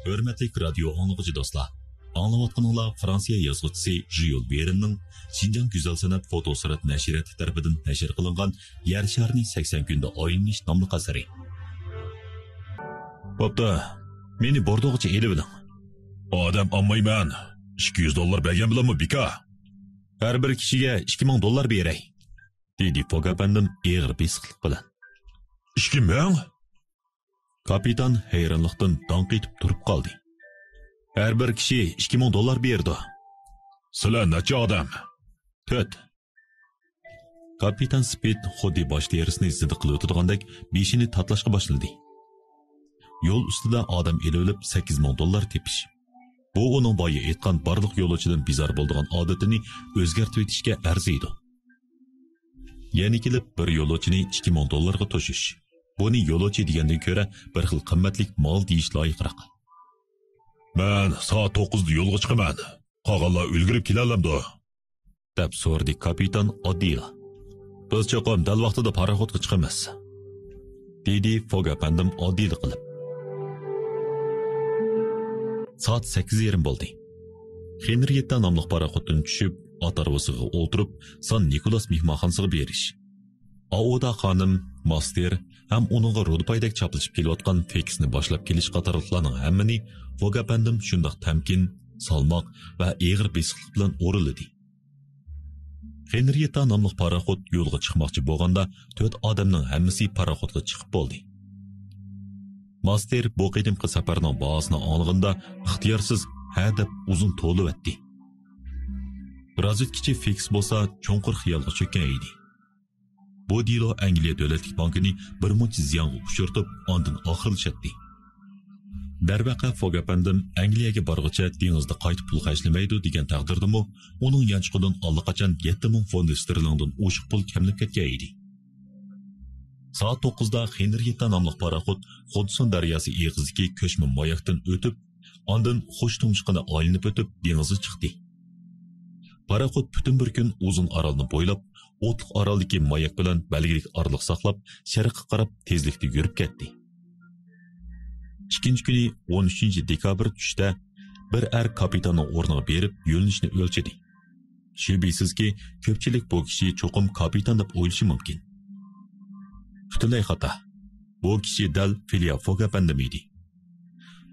Hürmetlik radyo anlıqıcı dostlar. Anlavatqanыңlar Fransiya yazğıçısı Jules Verne'ning Şinjan Güzel Sanat Fotosurat Nəşriyyatı tərəfindən nəşr qılınğan Yer şarının 80 gündə aylanish nomli əsəri. Bopda, meni Bordoğacha elib biling. Odam olmayman. $200 bergan bilanmi bika? Har bir kishiga $2000 beray. Dedi Fog apandim eg'ir besiqlik bilan. 2000? Kapitan hayronlikdan donq etib turib qoldi. Her bir kishi $2000 berdi. Sizlar necha odam? 4. Kapitan Spit xuddi bosh terisini zidi qilib o'tirgandek beshini tatlashga boshladi. Yo'l ustida odam elib $8000 tepish. Bu uning boyi aytgan barliq yo'lovchidan bizar bo'lgan odatini o'zgartirib etishga arziydi. Yana kelib bir yo'lovchini $2000 ga to'shish. Buni yo'lovchi degandan ko'ra bir xil qimmatlik mol deyish loyiqroq. Ben saat 9'da yo'lga chiqaman. Qolganlar ulgurib kelalamdi. Deb so'radi kapitan oddiy. Biz cho'qim dal vaqtida paraxodga chiqamiz. Dedi Fog apandim oddiylik qilib. Saat 8:30 bo'ldi. Henrietta nomli paraxoddan tushib, ot arabasiga o'tirib, San Nikolas mehmonxonasiga berish. Aoda xonim, master ham uningga ro'dpaydek chaplashib kelayotgan Fexni boshlab kelish qatorliqlarning hammani Fog apandim shundoq tamkin, salmoq va eg'ir besiqlik bilan o'rildi. Henrietta nomli paraxod yo'lga chiqmoqchi bo'lganda 4 odamning hammasi paraxodga chiqib bo'ldi. Master bu qadimki safarning bahosini olganda ixtiyorsiz ha deb uzun to'lib o'tdi. Razvedkachi Fex bo'lsa cho'nqur xiyolga cho'kkan edi. Bu dilo Angliya davlatlik bankini bir muncha ziyonga uchirtib, ondan oxirlashatdi. Darvaqa Fog apandim Angliyaga borg'icha dengizda qaytib pul xarjlamaydi degan taqdirdami, uning yanchiqidan allaqachon 7000 fond sterlingdan o'shiq pul kamlab ketgan edi. Saat 9'da Henrietta nomli paraxod Hudson daryosi eg'izidagi ko'chma moyakdan o'tib, ondan xush tumshuqini aylanib o'tib dengizga chiqdi. Paraxod butun bir kun uzun orolni bo'ylab, o'tliq oroldagi moyak bilan belgilik oraliq saqlab, sharqqa qarab tezlikda yurib ketdi. İkinci günü 13 dekabr tushda bir kapitanning o'rniga berib yo'lnishni o'lchadi. Shubhasizki, ko'pchilik bu kishi cho'qim kapitan deb o'ylashi mumkin. Butunlay xato. Bu kishi dal Filia Fog apandim edi.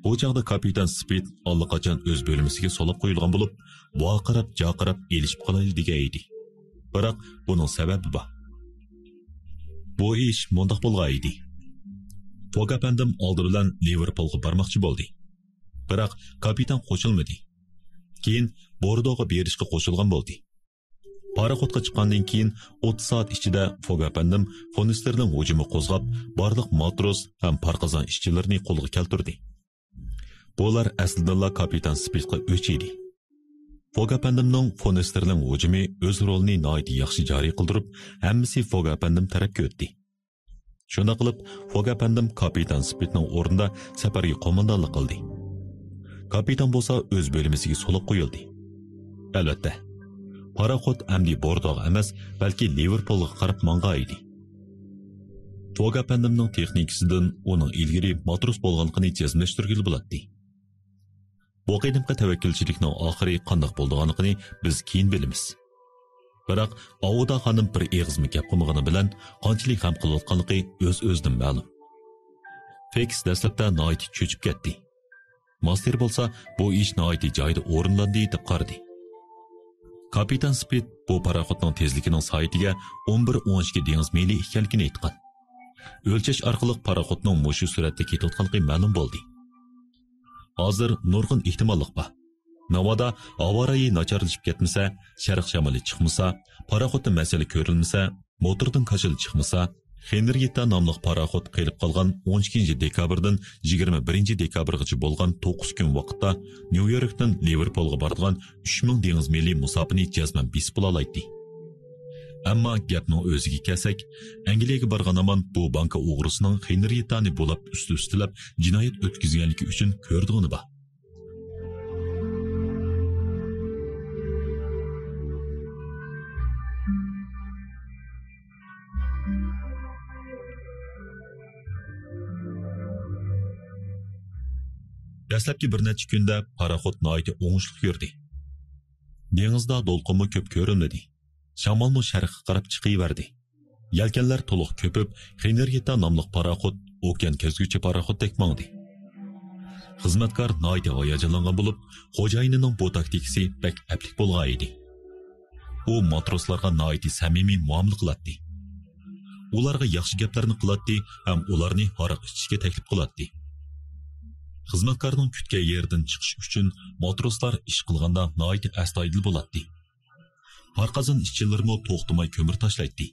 Bu chaqda kapitan Spit allaqachon o'z bo'lmasiga solib qo'yilgan bo'lib, vaqirab-jaqirab elishib qoladi degan edi. Biroq buning sababi bor. Bu ish mundoq bo'lgan edi. Fog apandim oldi bilan Liverpoolga bormoqchi bo'ldi. Biroq kapitan qo'shilmadi. Keyin Bordoga berishga qo'shilgan bo'ldi. Paraxodga chiqqandan keyin 30 soat ichida Fog apandim Fonisterning hujumi qo'zg'ab, barliq matros ham parqazon ishchilarini qo'lga keltirdi. Bular aslida kapitan Spitga o'ch edi. Fog apandimning Fonisterning hujumi o'z rolini nihoyat yaxshi joriy qildirib, hammasi Fog apandim tarafga o'tdi. Shunda qilib, Fog apandim kapitan Spitning o'rnida safarga qo'mondonlik qildi. Kapitan bo'lsa o'z bo'lmasiga solib qo'yildi. Albatta, paraxod amdi Bordoga emas, balki Liverpoolga qarab manga edi. Fog apandimning texnikasidan uning ilgari matros bo'lganligini jazmlashtirgili bo'ladi. Bu qadimgi tavakkilchilikning oxiri qanday bo'lganligini biz keyin bilamiz. Biroq Aoda xonim bir eg'izmi gap qilmagani bilan qanchalik ham qilayotganligi o'z-o'zidan ma'lum. Fex dastlabda nihoyat cho'chib ketdi. Master bo'lsa bu ish nihoyat joyida o'rinlandi deb qaradi. Kapitan Spit bu paraxodning tezligining soatiga 11-12 dengiz mili ekanligini aytgan. O'lchash orqali paraxodning mushu suratda ketayotganligi ma'lum bo'ldi. Hozir nurg'un ehtimollik bor. Navoda avariya nacharlashib ketmasa, sharq shamoli chiqmasa, paraxodda masala ko'rilmasa, motordan kachil chiqmasa, Henrietta nomli paraxod qilib qolgan 12 dekabrdan 21 dekabrgacha bo'lgan 9 kun vaqtda New Yorkdan Liverpoolga borgan 3000 dengiz mili musofirni jazman besib olaydi. Ammo gapning o'ziga kelsak, Angliyaga borgan amon bu banka o'g'risining Henriettani bo'lib üstülab jinoyat o'tkazganligi uchun ko'rdig'ini bor. Dastlabki bir necha kunda paraxod nihoyatda o'ngishli yurdi. Dengizda do'lqinmi ko'p ko'rinmadi. Shamolmi sharqqa qarab chiqaverdi. Yelkanlar to'liq ko'pib, Henrietta nomli paraxod okean kezguchi paraxoddek mangdi. Xizmatkor nihoyatda hayajonlangan bo'lib, xo'jayinining bu taktikasi bak aplik bo'lgan edi. U matroslarga nihoyatda samimiy muomala qiladi. Ularga yaxshi gaplarni qiladi ham ularni aroq ichishga taklif qiladi. Xizmatkorning kutgan yerdan chiqish uchun matroslar ish qilganda nihoyatda astoydil bo'ladi. Parqazon ishchilarimi to'xtamay ko'mir tashlaydi.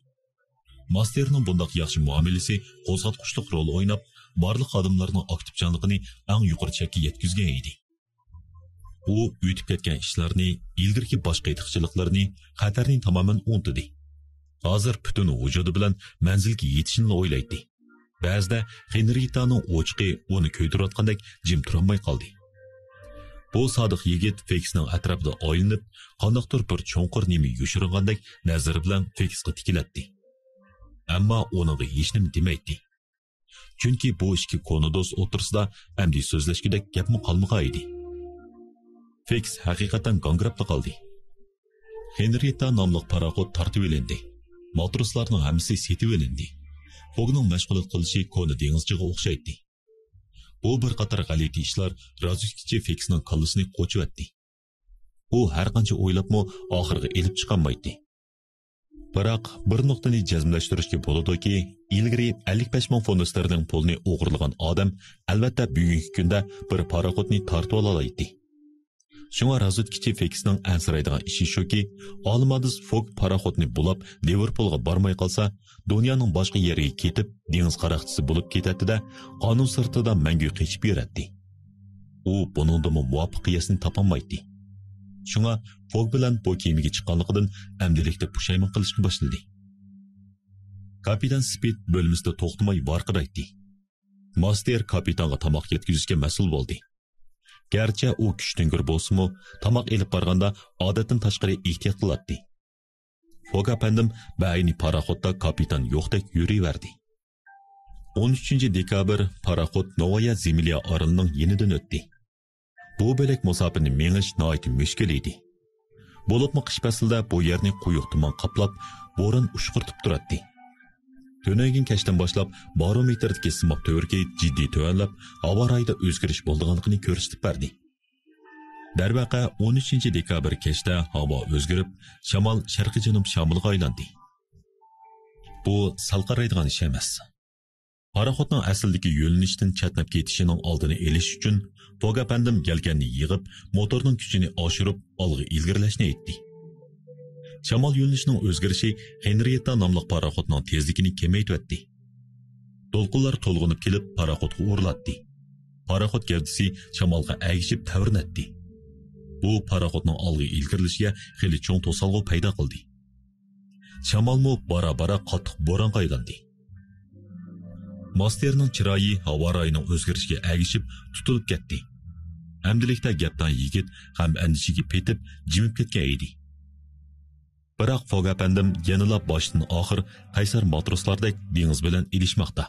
Masterning bundoq yaxshi muomalasi qo'zg'atquchlik rol o'ynab, barliq xodimlarning aktivjonligini eng yuqori chekka yetkazgan edi. U o'tib ketgan ishlarni, ilgirki boshqa etiqchiliklarni, xatarni tamoman unutdi. Hozir butun vujudi bilan manzilga yetishini o'ylaydi. Ba'zida Henriettaning o'chqi uni ko'ydirayotgandek jim turolmay qoldi. Bu sodiq yigit Feksning atrofida o'ylanib, qandoqdir bir cho'nqir nima yushirgandek nazar bilan Feksga tikiladi. Ammo uning hech nima demaydi. Chunki bu ikki ko'nodos o'tirsida amdi so'zlashgudek gapmi qolmagan edi. Feks haqiqatan gangrab qoldi. Henrietta nomli paraxod tortib olindi. Matroslarning hammasi setib olindi. Fogning mashg'ulot qilishi ko'na dengizchiga o'xshaydi. Bu bir qator g'alati ishlar razvedkachi Feksning qallasini qo'chivatdi. U har qancha o'ylabmi oxirga elib chiqolmaydi. Biroq bir nuqtani jazmlashtirishga bo'ladiki, ilgari 55 ming fond sterling pulni o'g'irlagan odam albatta bugungi kunda bir paraxodni tortib olaydi. Shunga razvedkachi Feksning ansiraydigan ishi shuki, Olmadiz Fog paraxodni bulab Liverpoolga bormay qolsa, dunyoning boshqa yeriga ketib, dengiz qaroqchisi bo'lib ketadi-da, qonun sirtida mangu qechib yuradi. U buningda muvaffaqiyatni topolmaydi. Shunga Fog bilan bu kemiga chiqqanligidan amdilikda pushaymon qilishga boshladi. Kapitan Speed bo'lmasida to'xtamay varqiraydi. Master kapitonga tomoq yetkazishga mas'ul bo'ldi. Gerçi u kuchtingir bo'lsa-mu, tomoq elib borganda odatdan tashqari ehtiyot qiladi. Fog apandim bayni paraxodda kapitan yo'qdek yuraverdi. 13 dekabr paraxod Novaya Zemlya orolining yenidan o'tdi. Bu bo'lak musofirni mengish nihoyatda mushkul edi. Bo'libmi qish faslida bu yerni quyuq tuman qaplab, bo'ron ushqirtib turadi. Tönögün kashdan boshlab barometrdagi simab to'rki jiddiy tuvanlab, havo rayida o'zgarish bo'lganligini ko'rsatib berdi. Darvaqa 13 dekabr kechda havo o'zgarib, shamol sharqiy janub shamolga aylandi. Bu salqaraydigan ish emas. Paraxodning asldagi yo'linishdan chatnab ketishining oldini olish uchun Fog apandim yelkanni yig'ib, motorning kuchini oshirib, olg'a ilgarilashni aytdi. Shamol yo'linishining o'zgarishi Henrietta nomli paraxodning tezligini kamaytirdi. To'lqinlar to'lg'inib kelib, paraxodga uriladi. Paraxod gavdasi shamolga agishib tavrnatdi. Bu paraxodning olg'a ilgarilishiga xeli cho'ng to'salg'u paydo qildi. Shamolmo bara-bara qattiq bo'ronga aylandi. Masterning chiroyi havo rayining o'zgarishiga agishib tutilib ketdi. Amdilikda gapdan yigit ham andishiga petib, jimib ketgan edi. Biroq Fog apandim yanilab boshdan oxir qaysar matroslardek dengiz bilan ilishmoqda.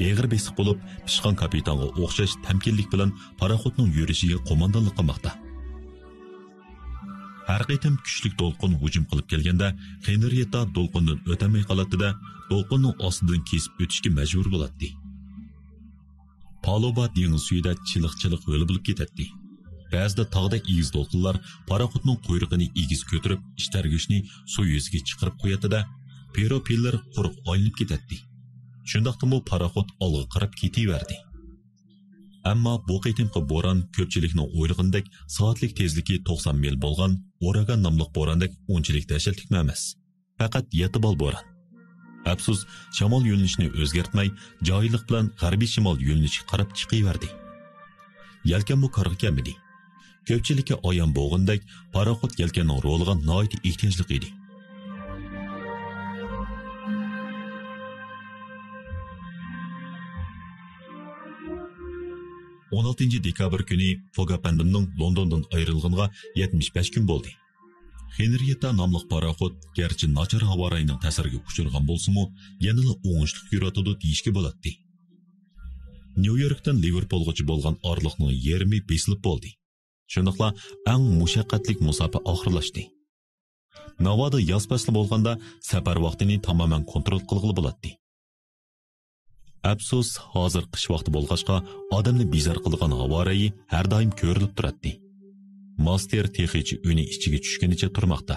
Eg'ir besiq bo'lib, pishqon kapitonga o'xshash tamkinlik bilan paraxodning yurishiga qo'mondonlik qilmoqda. Har qitim kuchlik to'lqin hujum qilib kelganda, Henrietta to'lqindan o'tamay qoladi-da, to'lqinning ostidan kesib o'tishga majbur bo'ladi. Paluba dengiz suyida chiliq-chiliq bo'lib ketadi. Ba'zida tog'dek egiz to'lqinlar paraxodning quyrug'ini egiz ko'tarib, ishtarguchni suv yuziga chiqarib qo'yadi-da, peropiller quruq aylanib ketadi. Shundaqdimi paraxod olg'a qarab ketaverdi. Ammo bu qitimqi bo'ron ko'pchilikning o'ylagandek soatlik tezligi 90 mil bo'lgan Uragan nomli bo'rondek unchalik dahshatli emas. Faqat 7 bal bo'ron. Afsus, shamol yo'linishini o'zgartmay, joylik bilan g'arbiy shimol yo'linishiga qarab chiqaverdi. Yelkan bu qarg'a kelmadi. Ko'pchilikka oyon bo'g'indek paraxod yelkanning roliga nihoyat ehtiyojli edi. dekabr kuni Fog apandimning Londondan ayrilganiga 75 kun bo'ldi. Henrietta nomli paraxod garchi nachar havo rayining ta'siriga uchragan bo'lsa-mu, yanada o'ngishli yuratadi deyishga bo'ladi. Nyu-Yorkdan Liverpoolgacha bo'lgan orliqning yarmi besilib bo'ldi. Shundaqla eng mushaqqatli musofa oxirlashdi. Navoda yoz fasli bo'lganda safar vaqtini tamoman kontrol qilg'ili bo'ladi. Afsus, hozir qish vaqti bo'lg'achqa odamni bezor qilgan havorayi har doim ko'rilib turadi. Master texnichi uni ichiga tushganicha turmoqda.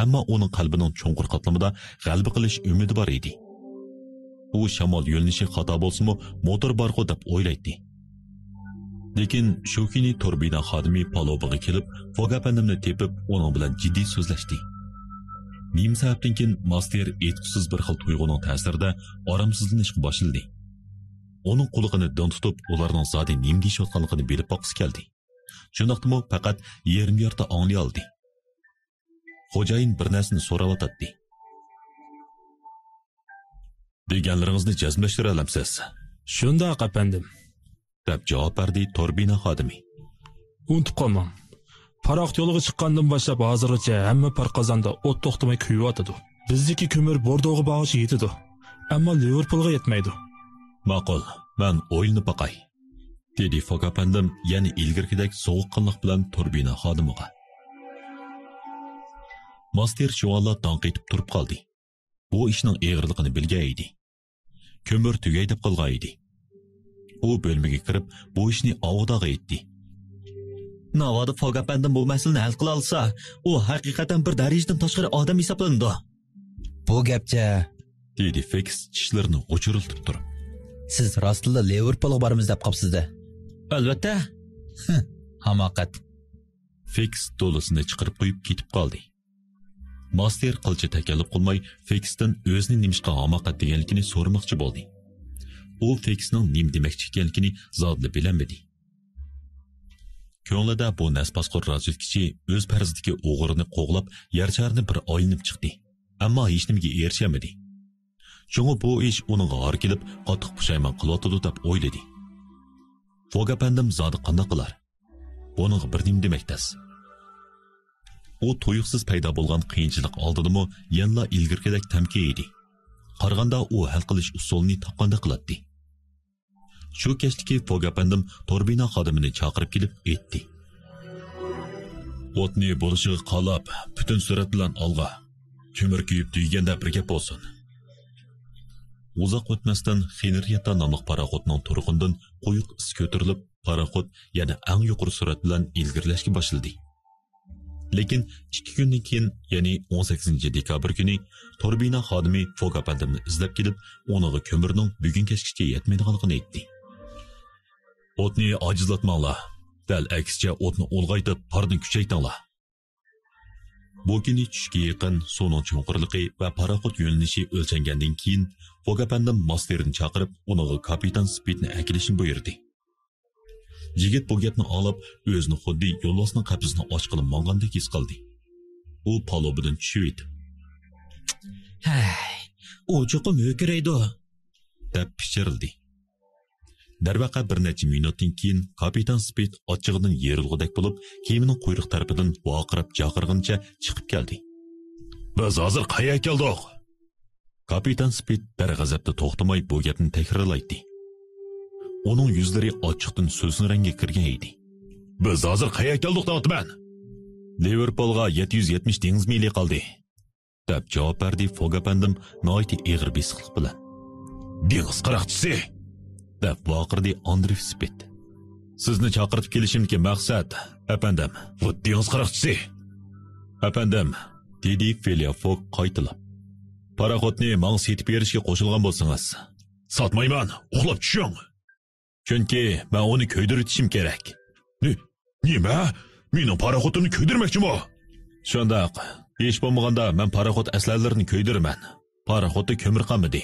Ammo uning qalbining cho'nqur qatlamida g'alaba qilish umidi bor edi. U shamol yo'linishi xato bo'lsa-mu, motor bor-ku deb o'ylaydi. Lekin shu kuni turbina xodimi palobiga kelib, Fogapandimni tepib, uning bilan jiddiy so'zlashdi. Nim sababdan keyin Master etkisiz bir xil tuyg'uning ta'sirida oromsizlanishga boshladi. Uning qulig'ini don tutib, ularning zodi nim deyishayotganligini bilib boqisi keldi. Shundaqdimi faqat yarim yorta anglay oldi. Xo'jayin bir narsani so'rayotdi. Deganlaringizni jazmlashtira olamsiz? Shundoq apandim, deb javob berdi turbina xodimi. Unutib qolmang. Paroq yo'liga chiqqandan boshlab hozirgacha hamma parqozonda o't to'xtamay kuyib Bizdeki ko'mir Bordo'ga bag'ish yetidi, ammo Liverpoolga yetmaydi. Ma'qul, men o'yinni boqay, dedi Fogapandim, ya'ni ilgirgidek sovuqqonlik bilan turbina xodimiga. Master shuvala donq etib turib qoldi. Bu ishning og'irligini bilgan edi. Ko'mir tugay deb qolgan edi. U bo'lmaga kirib, bu ishni ovodaga etdi. Navoda Fogapandim bu masalani hal qila olsa, u haqiqatan bir darajadan tashqari odam hisoblanadi. Bu gapcha, dedi Fix tishlarini o'chiriltib turib. Siz rostla Liverpoolga boramiz deb qopsizda. Albatta. Hamoqat. Fix to'lisini chiqarib qo'yib ketib qoldi. Master qilcha takallub qilmay Fixdan o'zining nimishqa hamoqat deganligini so'ramoqchi bo'ldi. U Fixning nim demoqchi ekanligini zodli bilmadi. Ko'nglida bu nasbasqor razvedkachi o'z farzidagi o'g'rini qo'g'lab, yarcharni bir oylinib chiqdi. Ammo hech nimaga erishmadi. Chunki bu ish uning g'ar kelib, qattiq pushaymon qilyotdi deb o'yladi. Fogapandim zodi qanday qilar? Buning bir nim demakdas. U tuyuqsiz paydo bo'lgan qiyinchilik oldidimi, yanla ilgirgidek tamki edi. Qaraganda u hal qilish usulini topganda qiladi. Shu kechdagi Fogapandim turbina xodimini chaqirib kelib aytdi. O'tni bo'lishiga qalab, butun surat bilan olg'a. Ko'mir kuyib tuyganda bir gap bo'lsin. Uzoq o'tmasdan Henrietta nomli paraxotning turg'undan quyuq is ko'tarilib, paraxot yana eng yuqori surat bilan ilgirlashga boshladi. Lekin 2 kundan keyin, ya'ni 18 dekabr kuni turbina xodimi Fogapandimni izlab kelib, uning ko'mirning bugun kechgacha yetmaydiganligini aytdi. O'tni ojizlatmanglar. Dal aksicha o'tni ulg'aytib, parni kuchaytinglar. Bu kuni tushga yaqin suvning chunqurligi va paraxot yo'nalishi o'lchangandan keyin Fogapandim Masterni chaqirib, uning kapitan Spitni akilishni buyurdi. Yigit bu gapni olib, o'zini xuddi yo'lbosning qapısini ochqilib mongandek his qildi. U palobidan tushib edi. Hay, u cho'qim o'kiraydi, deb pichirildi. Darvaqa bir necha minutdan keyin kapitan Spit ochig'idan yerilg'idek bo'lib, kiyimining quyruq tarafidan vaqirab chaqirgancha chiqib keldi. Biz hozir qayerga keldik? Kapitan Spit darg'azabda to'xtamay bu gapni takrorlaydi. Uning yuzlari ochiqdan so'zning rangiga kirgan edi. Biz hozir qayerga keldik deyapman? Liverpoolga 770 dengiz mili qoldi, deb javob berdi Fogapandim noiti ig'ir besiqlik bilan. Dengiz qaroqchisi, deb vaqirdi Andrew Spit. Sizni chaqirib kelishimdagi maqsad, apandim, bu dengiz qaroqchisi. Apandim, dedi Phileas Fogg qaytilab. Paraxotni menga setib berishga qo'shilgan bo'lsangiz, sotmayman, uxlab tushing. Chunki men uni ko'ydirishim kerak. Nima? Mening paraxotimni ko'ydirmoqchimi? Shundoq. Hech bo'lmaganda men paraxot aslalarini ko'ydiraman. Paraxotda ko'mir qolmadi.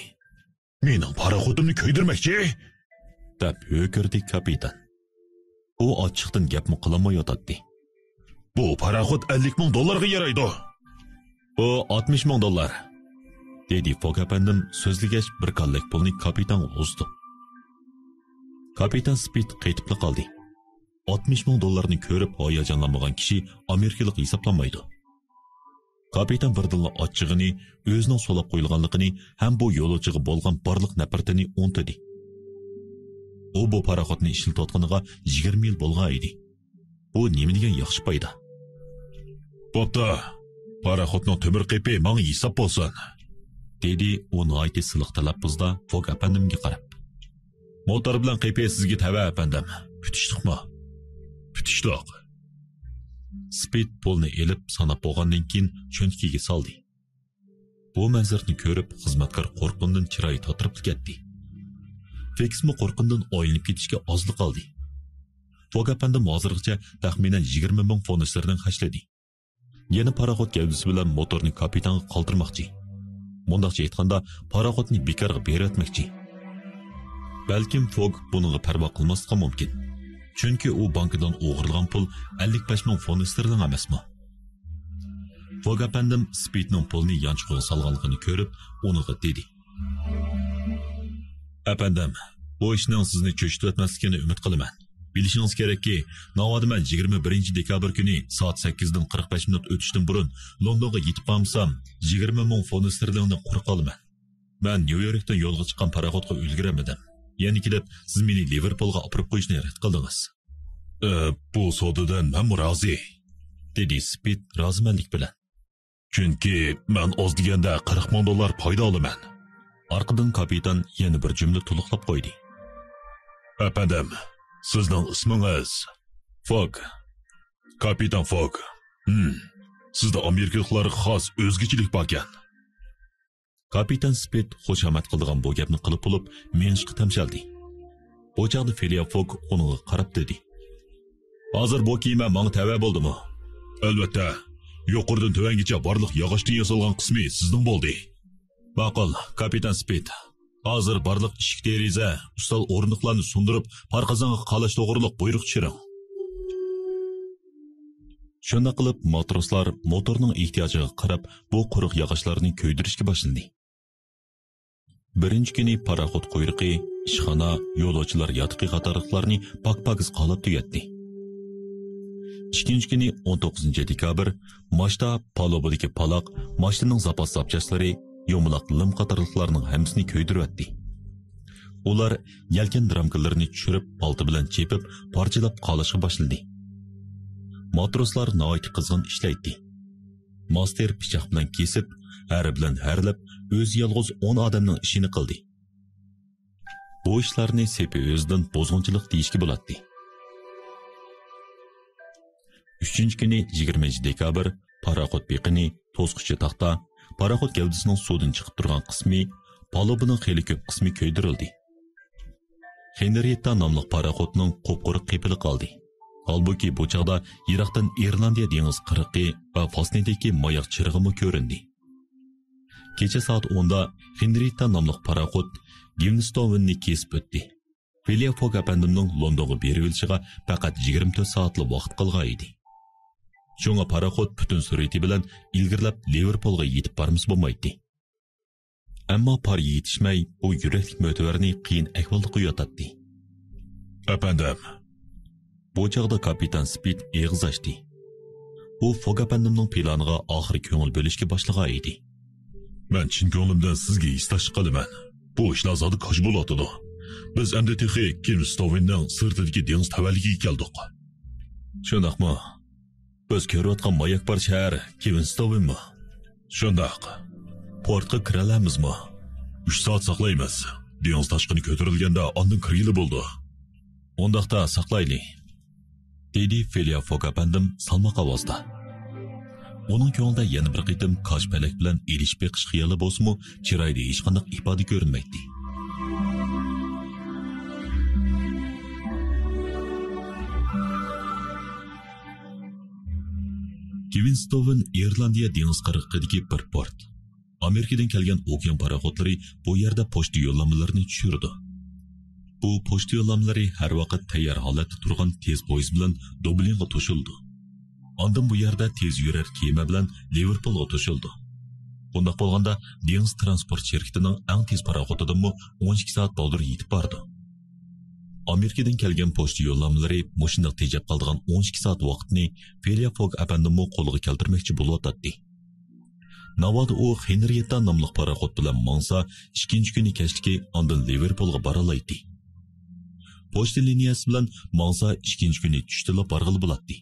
Mening paraxotimni ko'ydirmoqchi? Deb o'kirdi kapitan. U ochiqdan gapni qilmay yotadi. Bu paraxot $50,000 yaraydi. Bu $60,000, dedi Fogapandim so'zligach bir qallak pulni kapitan uzdi. Kapitan Spit qaytib qoldi. $60,000 ko'rib hayajonlanmagan kishi Amerikalik hisoblanmaydi. Kapitan birdilla ochig'ini, o'zining so'lab qo'yilganligini ham bu yo'lovchiga bo'lgan barliq nafratini unutdi. u bu paraxodni ishlatayotganiga 20 yil bo'lgan edi. Bu nima degan yaxshi foyda? Bo'pti. Paraxodning temir qipi menga hisob bo'lsin, dedi u noiti siliq talaffuzda Fog apandimga qarab. Motor bilan qipi sizga tava apandim. Putishdiqmi? Putishdiq. Speed pulni elib sanab bo'lgandan keyin cho'ntagiga soldi. Bu manzarni ko'rib xizmatkor qo'rqindan chiroyi totirib ketdi. Feksmi qo'rqindan o'yinib ketishga ozli qoldi. Fog apandim hozirgacha taxminan 20 ming fond sterlin xashladi. Yana paraxod gavdasi bilan motorni kapitanga qoldirmoqchi. Mundaqcha aytganda, paraxodni bekorga beratmoqchi. Balkim Fog buningga parvo qilmasligi mumkin. Chunki u bankadan o'g'irlagan pul 55 ming fond sterlin emasmi? Fog apandim Speedning pulni yanchiqqa solganligini ko'rib, uniga dedi. Apandim, bu ishning sizni cho'chitib umid qilaman. Bilishingiz kerakki, navoda men 21 dekabr kuni soat 8 dan 45 minut o'tishdan burun Londonga yetib qolsam, 20 ming fond sterlinni quruq olaman. Men Nyu-Yorkdan yo'lga chiqqan paraxodga ulguramadim. Yana kelib, siz meni Liverpoolga olib qo'yishni rad qildingiz. Bu savdodan men rozi, dedi Speed rozimanlik bilan. Chunki men oz deganda 40 ming dollar foyda olaman. Arqadan kapitan yana bir jumla to'liqlab qo'ydi. Apandim, sizning ismingiz Fog. Kapitan Fog. Sizda Amerikaliklarga xos o'zgachilik bor ekan. Kapitan Speed xushamat qilgan bu gapni qilib bo'lib, menishga tamshaldi. Bu chaqda Phileas Fogg unga qarab dedi. Hozir bu kiyim menga tava bo'ldimi? Albatta. Yuqoridan tuvangacha barliq yog'ochdan yasalgan qismi sizning bo'ldi. Ma'qul, Kapitan Speed. Hozir barliq eshik deriza, ustal o'rindiqlarni sundirib, parqazonga qalash to'g'riliq buyruq tushiring. Shunda qilib matroslar motorning ehtiyojiga qarab bu quruq yog'ochlarni ko'ydirishga boshlandi. Birinchi kuni paraxod quyruqi, ishxona, yo'lovchilar yotiqi qatoriqlarni pak-pakiz qolib tugatdi. Ikkinchi kuni 19 dekabr mashta palobadagi paloq, mashinaning zapas zapchastlari, yo'maloq lim qatorliqlarning hammasini ko'ydiribdi. Ular yelkan dramkallarini tushirib, palti bilan chepib, parchalab qolishga boshladi. Matroslar noiti qizg'in ishlaydi. Master pichoq bilan kesib, hari bilan harlab, o'z yolg'iz 10 odamning ishini qildi. Bu ishlarni sepi o'zidan bozg'unchilik deyishga bo'ladi. 3-kuni 20 dekabr paraxod beqini, to'sqichi taxta, paraxod gavdasining suvdan chiqib turgan qismi, palubining xeyli ko'p qismi ko'ydirildi. Henrietta nomli paraxodning qo'pqoriq qepili qoldi. Halbuki bu chaqda Iroqdan Irlandiya dengiz qirg'i va Fosnidagi mayoq chirig'imi ko'rindi. Kecha soat 10da Henrietta nomli paraxod Gimstownni kesib o'tdi. Phileas Fogg apandimning Londonga berib o'lishiga faqat 24 soatli vaqt qolgan edi. Shunga paraxod butun sur'ati bilan ilgirlab Liverpoolga yetib bormasa bo'lmaydi. Ammo par yetishmay bu yuraklik mo'tavarni qiyin ahvolda qo'yotdi. Apandim, bu chaqda kapitan Speed eg'iz ochdi. U Fogg apandimning planiga oxiri ko'ngil bo'lishga boshlagan edi. Men chin ko'nglimdan sizga istash qilaman. Bu ishlar zodi qo'sh bo'ladi. Biz endi texi Kimstownning sirtidagi dengiz tavalligiga keldik. Shundaqmi? Biz ko'rayotgan mayak bar shahar Kimstownmi? Shundaq. Portga kira olamizmi? 3 soat saqlaymiz. Dengiz tashqini ko'tarilganda ondan kirgili bo'ldi. Undaqda saqlayli, dedi Phileas Fogg apandim salmoq ovozda. Uning ko'nglida yana bir qitim qosh palak bilan elish beqish xiyoli bo'lsa-mu, chiroyda hech qanday ifoda ko'rinmaydi. Gimstown Irlandiya dengiz qirg'og'idagi bir port. Amerikadan kelgan okean paraxodlari bu yerda pochta yo'llanmalarini tushirdi. Bu pochta yo'llanmalari har vaqt tayyor holatda turgan tez poyezd bilan Dublinga to'shildi. Ondan bu yerda tez yurar kema bilan Liverpoolga to'shildi. Bundaq bo'lganda dengiz transport shirkatining eng tez paraxodidan 12 soat bo'ldir yetib bordi. Amerikadan kelgan pochta yo'llanmalari mushundaq tejab qolgan 12 soat vaqtni Phileas Fogg apandimni qo'lga keltirmoqchi bo'layotdi. Navoda u Henrietta nomli paraxod bilan monsa, ikkinchi kuni kechligi ondan Liverpoolga bora oladi. pochta liniyasi bilan mangsa ikkinchi kuni tushda borg'ili bo'ladi.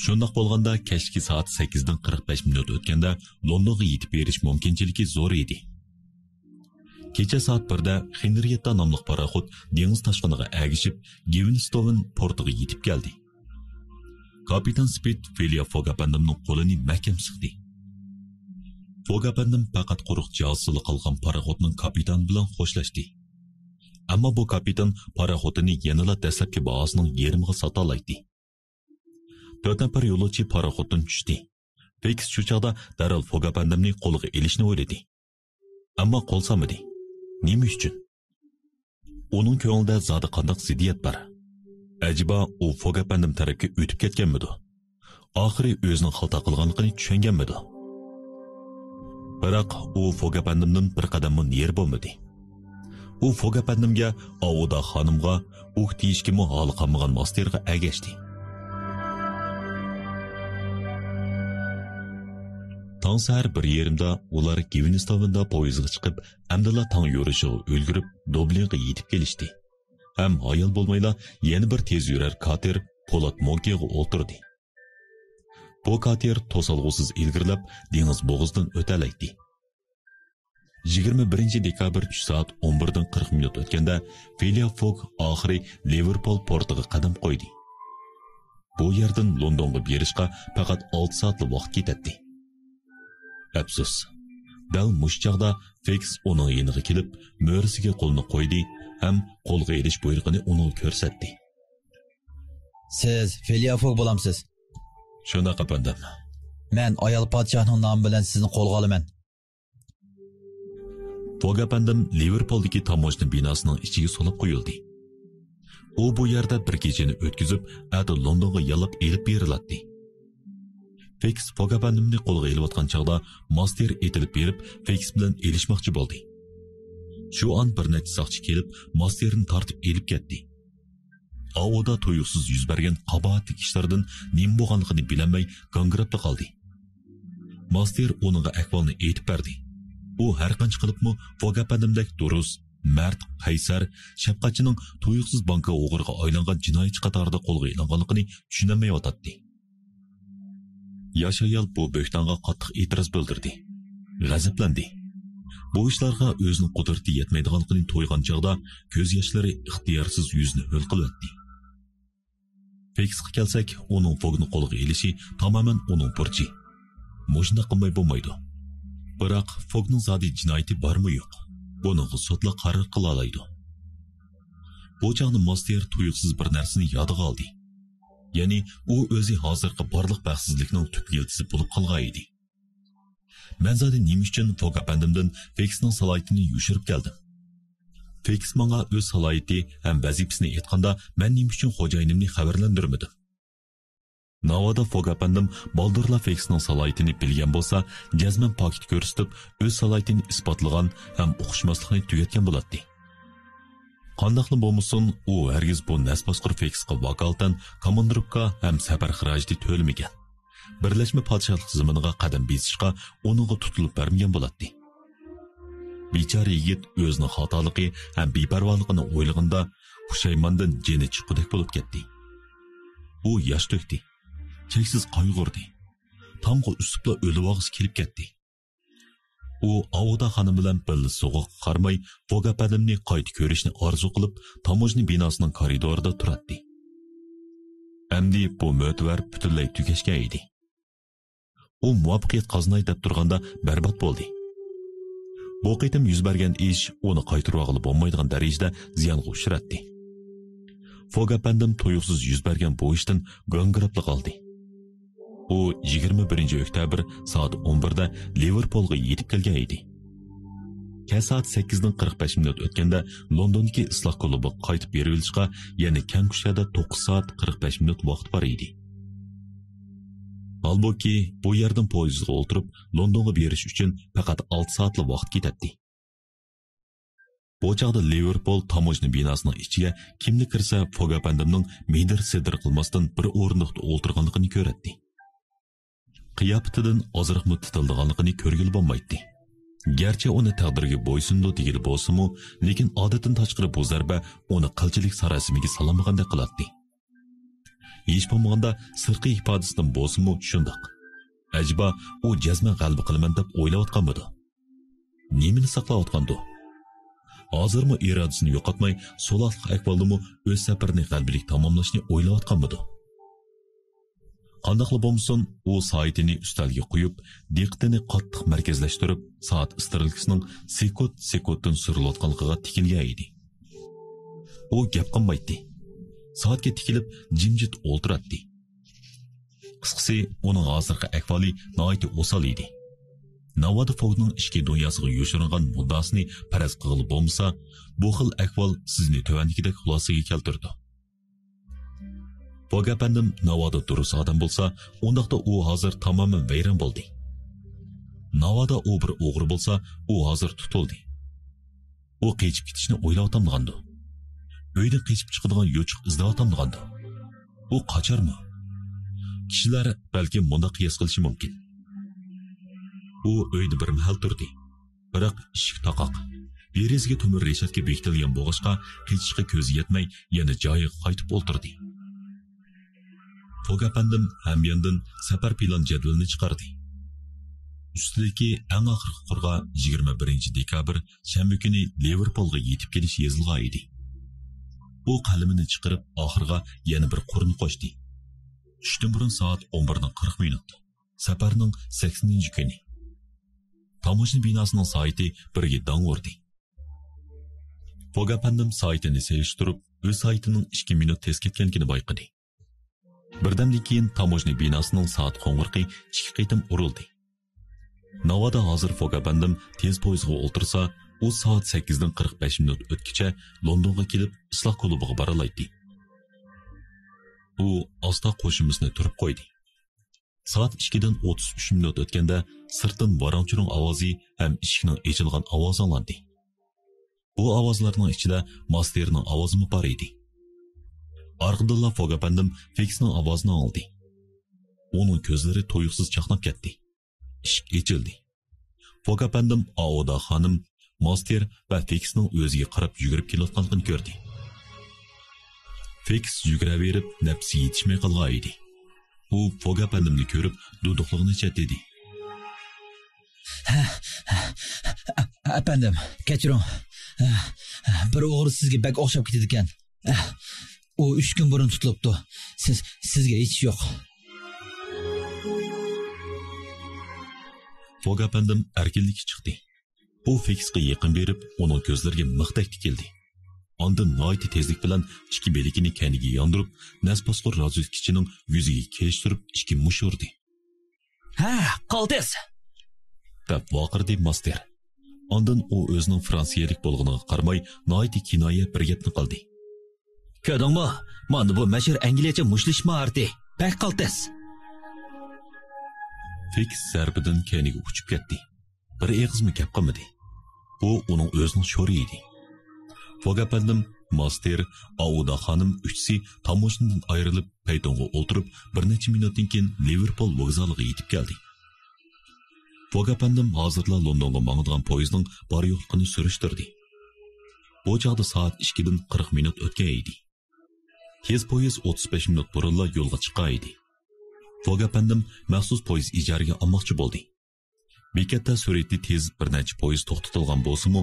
Shundoq bo'lganda kechki soat 8dan 45 minut o'tganda Londonga yetib berish mumkinchiligi zo'r edi. Kecha soat 1da Henrietta nomli paraxod dengiz toshqiniga agishib, Givenstown portiga yetib keldi. Kapitan Speed Phileas Fogg apandimning qo'lini mahkam siqdi. Fogg apandim faqat quruq jazosili qolgan paraxodning kapitani bilan xo'shlashdi. Ammo bu kapitan paraxodini yanada dastlabki bahosining yarmiga sota oladi. 4 nafar yo'lovchi paraxoddan tushdi. Fix shu chaqda darhol Fogg apandimni qo'liga elishni o'yladi. Ammo qo'l solmadi. Nima uchun? Uning ko'nglida zodi qanday ziddiyat bor. Ajiba u Fogg apandim tarafga o'tib ketganmidi? Oxiri o'zining xato qilganligini tushunganmidi? Biroq u Fogg apandimdan bir qadam neri bo'lmadi. U Fogg apandimga Avuda xonimga o'q tiyishga hali qolmagan masterga agashdi. Tong sahar 1:30da ular Givenstownda poyezdga chiqib, amdala tong yo'rishiga ulgurib, Dublinga yetib kelishdi. Ham hayal bo'lmayla yana bir tez yurar kater Polat Monkeyga o'tirdi. Bu kater to'salg'usiz ilgirlab dengiz bo'g'zidan o'talaydi. 21 dekabr 3 soat 11dan 40 minut o'tganda Phileas Fogg oxiri Liverpool portiga qadam qo'ydi. Bu yerdan Londonga berishga faqat 6 soatlik vaqt ketadi. Afsus. Dal mushchaqda Fix uning yeniga kelib, mo'risiga qo'lni qo'ydi, ham qo'lga elish buyrug'ini uni ko'rsatdi. Siz Phileas Fogg bo'lamsiz? Shunday qapandim. Men ayol podshohning nomi bilan sizni qo'lga olaman. Fogg apandim Liverpooldagi tamojna binosining ichiga solib qo'yildi. U bu yerda bir kechani o'tkazib, adi Londonga yalab elib beriladi. Fix Fogg apandimni qo'lga elayotgan chog'da master etilib berib, Fix bilan elishmoqchi bo'ldi. Shu an bir necha soqchi kelib, masterni tortib elib ketdi. Avoda tuyuqsiz yuz bergan qabohatli ishlardan nim bo'lganligini bilmay g'angirab qoldi. Master uninga ahvolni aytib berdi. U har qancha qilibmi Fogg apandimdek durust, mard, qaysar, shafqatchining tuyuqsiz banka o'g'riga aylangan jinoyatchi qatorida qo'lga ilinganligini tushunmayotdi. Yosh ayol bu bo'xtonga qattiq e'tiroz bildirdi. G'azablandi. Bu ishlarga o'zining qudrati yetmaydiganligini to'ygan chog'da ko'z yoshlari ixtiyorsiz yuzni ho'l qildi. Fixga kelsak, uning Foggni qo'lga elishi tamoman uning burchi. Mushunda qilmay bo'lmaydi. Biroq Foggning zodi jinoyati bormi yo'q? Buni sudla qaror qila oladi. Bu chog'da master tuyuqsiz bir narsani yodiga oldi. Ya'ni u o'zi hozirgi barliq baxtsizlikning tub yiltisi bo'lib qolgan edi. Men zodi nima uchun Fogg apandimdan Fixning salohiyatini yushirib keldim. Fix menga o'z salohiyati ham vazifasini aytganda, men nima uchun xo'jayinimni xabarlantirmadim. Navoda Fogg apandim Baldurla Fixning salohiyatini bilgan bo'lsa, jazman paket ko'rsatib, o'z salohiyatini isbotlagan ham o'qishmaslikni tugatgan bo'ladi. Qandaqli bo'lmasin, u hargiz bu nasbosqir Fixga vakolatan komandirovka ham safar xarajati to'lmagan. Birlashma podshohlik zaminiga qadam besishga uninga tutilib bermagan bo'ladi. Bechora yigit o'zining xatoligi ham beparvoligini o'ylaganda pushaymondan jini chiqqudek bo'lib ketdi. U yosh to'kdi. Cheksiz qayg'urdi. Tamg'a ustibla o'lib og'iz kelib ketdi. U Avoda xonim bilan birga so'g'uq qarmay Fogg apandimni qayta ko'rishni orzu qilib, tamojna binosining koridorida turadi. Endi bu mo'tvar butunlay tugashgan edi. U muvaffaqiyat qozonay deb turganda barbod bo'ldi. Bu qitim yuz bergan ish uni qaytarib olib bo'lmaydigan darajada ziyonga uchratdi. Fogg apandim tuyuqsiz yuz bergan bu ishdan g'angirab qoldi. U 21 oktyabr soat 11da Liverpoolga yetib kelgan edi. Kech soat 8dan 45 minut o'tganda Londondagi isloh klubi qaytib berilishga yana kam kuchda 9 soat 45 minut vaqt bor edi. Halbuki bu yerdan poyezdga o'tirib Londonga berish uchun faqat 6 soatlik vaqt ketadi. Bu chog'da Liverpool tamojna binosining ichiga kimni kirsa Fogg apandimning medir sedir qilmasdan bir o'rindiqda o'tirganligini ko'radi. Qiyofatidan ozroq titildiganligini ko'rgil bo'lmaydi. Gerçi uni taqdirga bo'ysundi degili bo'lsa-mu, lekin odatdan tashqari bu zarba uni qilchilik sarosimiga solamagandek qiladi. Hech bo'lmaganda sirqi ifodasidan bo'lsa-mu shundoq. Ajba u jazman g'alaba qilaman deb o'ylayotganmidi? Nimani saqlayotgandi? Hozirmi irodasini yo'qotmay, so'laqliq ahvoldami o'z safarini g'albalik tamomlashni o'ylayotganmidi? Qandaqla bo'lmasin, u soatini ustalga qo'yib, diqqatini qattiq markazlashtirib, soat istiralkisining sekund-sekunddan surilayotganligiga tikilgan edi. U gap qilmaydi. Soatga tikilib, jimjit o'ltiradi. Qisqasi, uning hozirgi ahvoli nihoyat o'sal edi. Navada Fogning ichki dunyosiga yoshiringan muddasini faraz qilib bo'lmasa, bu xil ahvol sizni tövandikidek xulosaga keltirdi. Fog apandim Navada durust odam bo'lsa, undaqda u hozir tamoman vayron bo'ldi. Navada u bir o'g'ri bo'lsa, u hozir tutildi. U qechib ketishni o'ylayotgandi. Uydan qechib chiqadigan yo'chiq izlayotgandi. U qocharmi? Kishilar balki bunda qiyos qilishi mumkin. U uyda bir mahal turdi. Biroq eshik taqoq. Derazga temir reshatga bekitilgan bo'g'ishqa qechishga ko'zi yetmay, yana joyiga qaytib o'ltirdi. Fog apandim hamyondan safar plan jadvalini chiqardi. Ustidagi eng oxirgi qurg'a 21 dekabr shanba kuni Liverpoolga yetib kelish yozilgan edi. U qalamini chiqarib oxirga yana bir qurni qo'shdi. Tushdan burun soat 11:40 minut. Safarning 80-kuni. Tamoshni binosining soati birga dong urdi. Fog apandim soatini selishtirib, o'z soatining 2 minut tez ketganligini bayqadi. Birdamdan keyin tamoshni binosining soat qo'ng'irqi 2 qitim urildi. Navada hozir Fog apandim tez poyizga o'ltirsa, u soat 8:45 minut o'tkicha Londonga kelib isloh klubiga boralaydi. U asta qo'shimimizni turib qo'ydi. Soat 2:33 minut o'tganda sirtdan varanchining ovozi ham eshikning ochilgan ovozi anglandi. Bu ovozlarning ichida Masterning ovozi bor edi. Arqadilla Fog apandim Fixning ovozini oldi. Uning ko'zlari to'yuqsiz chaqnab ketdi. Eshik ochildi. Fog apandim Aoda xonim, Master va Fixning o'ziga qarab yugurib kelayotganligini ko'rdi. Fix yuguraverib nafsi yetishmay qolgan edi. U Fog apandimni ko'rib duduqligini chatdi. Apandim, kechiring. Bir o'g'ri sizga bak o'xshab ketdi ekan. U 3 kun burun tutilibdi. Sizga hech yo'q. Fog apandim erkinlikka chiqdi. U Fixga yaqin berib, uning ko'zlariga mixdak tikildi. Ondan noiti tezlik bilan ikki belikini kaniga yondirib, nasposqur razvedkachining yuziga kelishtirib, ikki mush urdi. Ha, qoldiz. Deb vaqirdi Master. Ondan u o'zining fransiyalik bo'lganiga qaramay, noiti kinoya bir gapni qildi. Ko'rdingmi? Mana bu mashhur angliyacha mushlishma arti. Bak qoldiz. Fix zarbidan kaniga uchib ketdi. Bir eg'izmi gap qilmadi. Bu uning o'zining sho'ri edi. Fog apandim, Master, Aoda xonim uchsi tamoshnidan ayrilib paytonga o'ltirib, bir necha minutdan keyin Liverpool vokzaliga yetib keldi. Fog apandim hozirla Londonga mangadigan poyezdning bor yo'qligini surishtirdi. Bu chog'da soat 2:40 minut o'tgan edi. Tez poyez 35 minut burunla yo'lga chiqqan edi. Fog apandim maxsus poyez ijaraga olmoqchi bo'ldi. Bekatda sur'atli tez bir necha poyez to'xtatilgan bo'lsa-mu,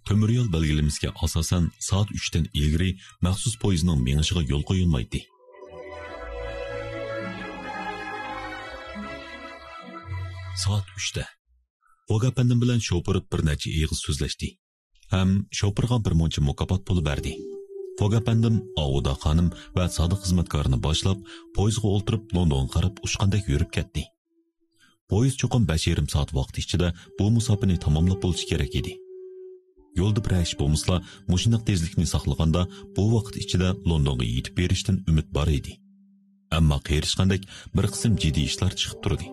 temir yo'l belgilamasiga asosan soat 3 dan ilgari maxsus poyezning menishiga yo'l qo'yilmaydi. Soat 3 da Fog apandim bilan shoför bir necha eg'iz so'zlashdi. Ham shoförga bir muncha mukofot puli berdi. Fog apandim Aoda xonim va sodiq xizmatkorini boshlab, poyezga o'ltirib Londonga qarab uchqandek yurib ketdi. Poyez cho'qim 5,5 soat vaqt ichida bu musofirni tamomlab bo'lishi kerak edi. Yo'lda bir ish bo'lmasa, mushunaq tezlikni saqlaganda bu vaqt ichida Londonga yetib berishdan umid bor edi. Ammo qiyirishgandek bir qism jiddiy ishlar chiqib turdi.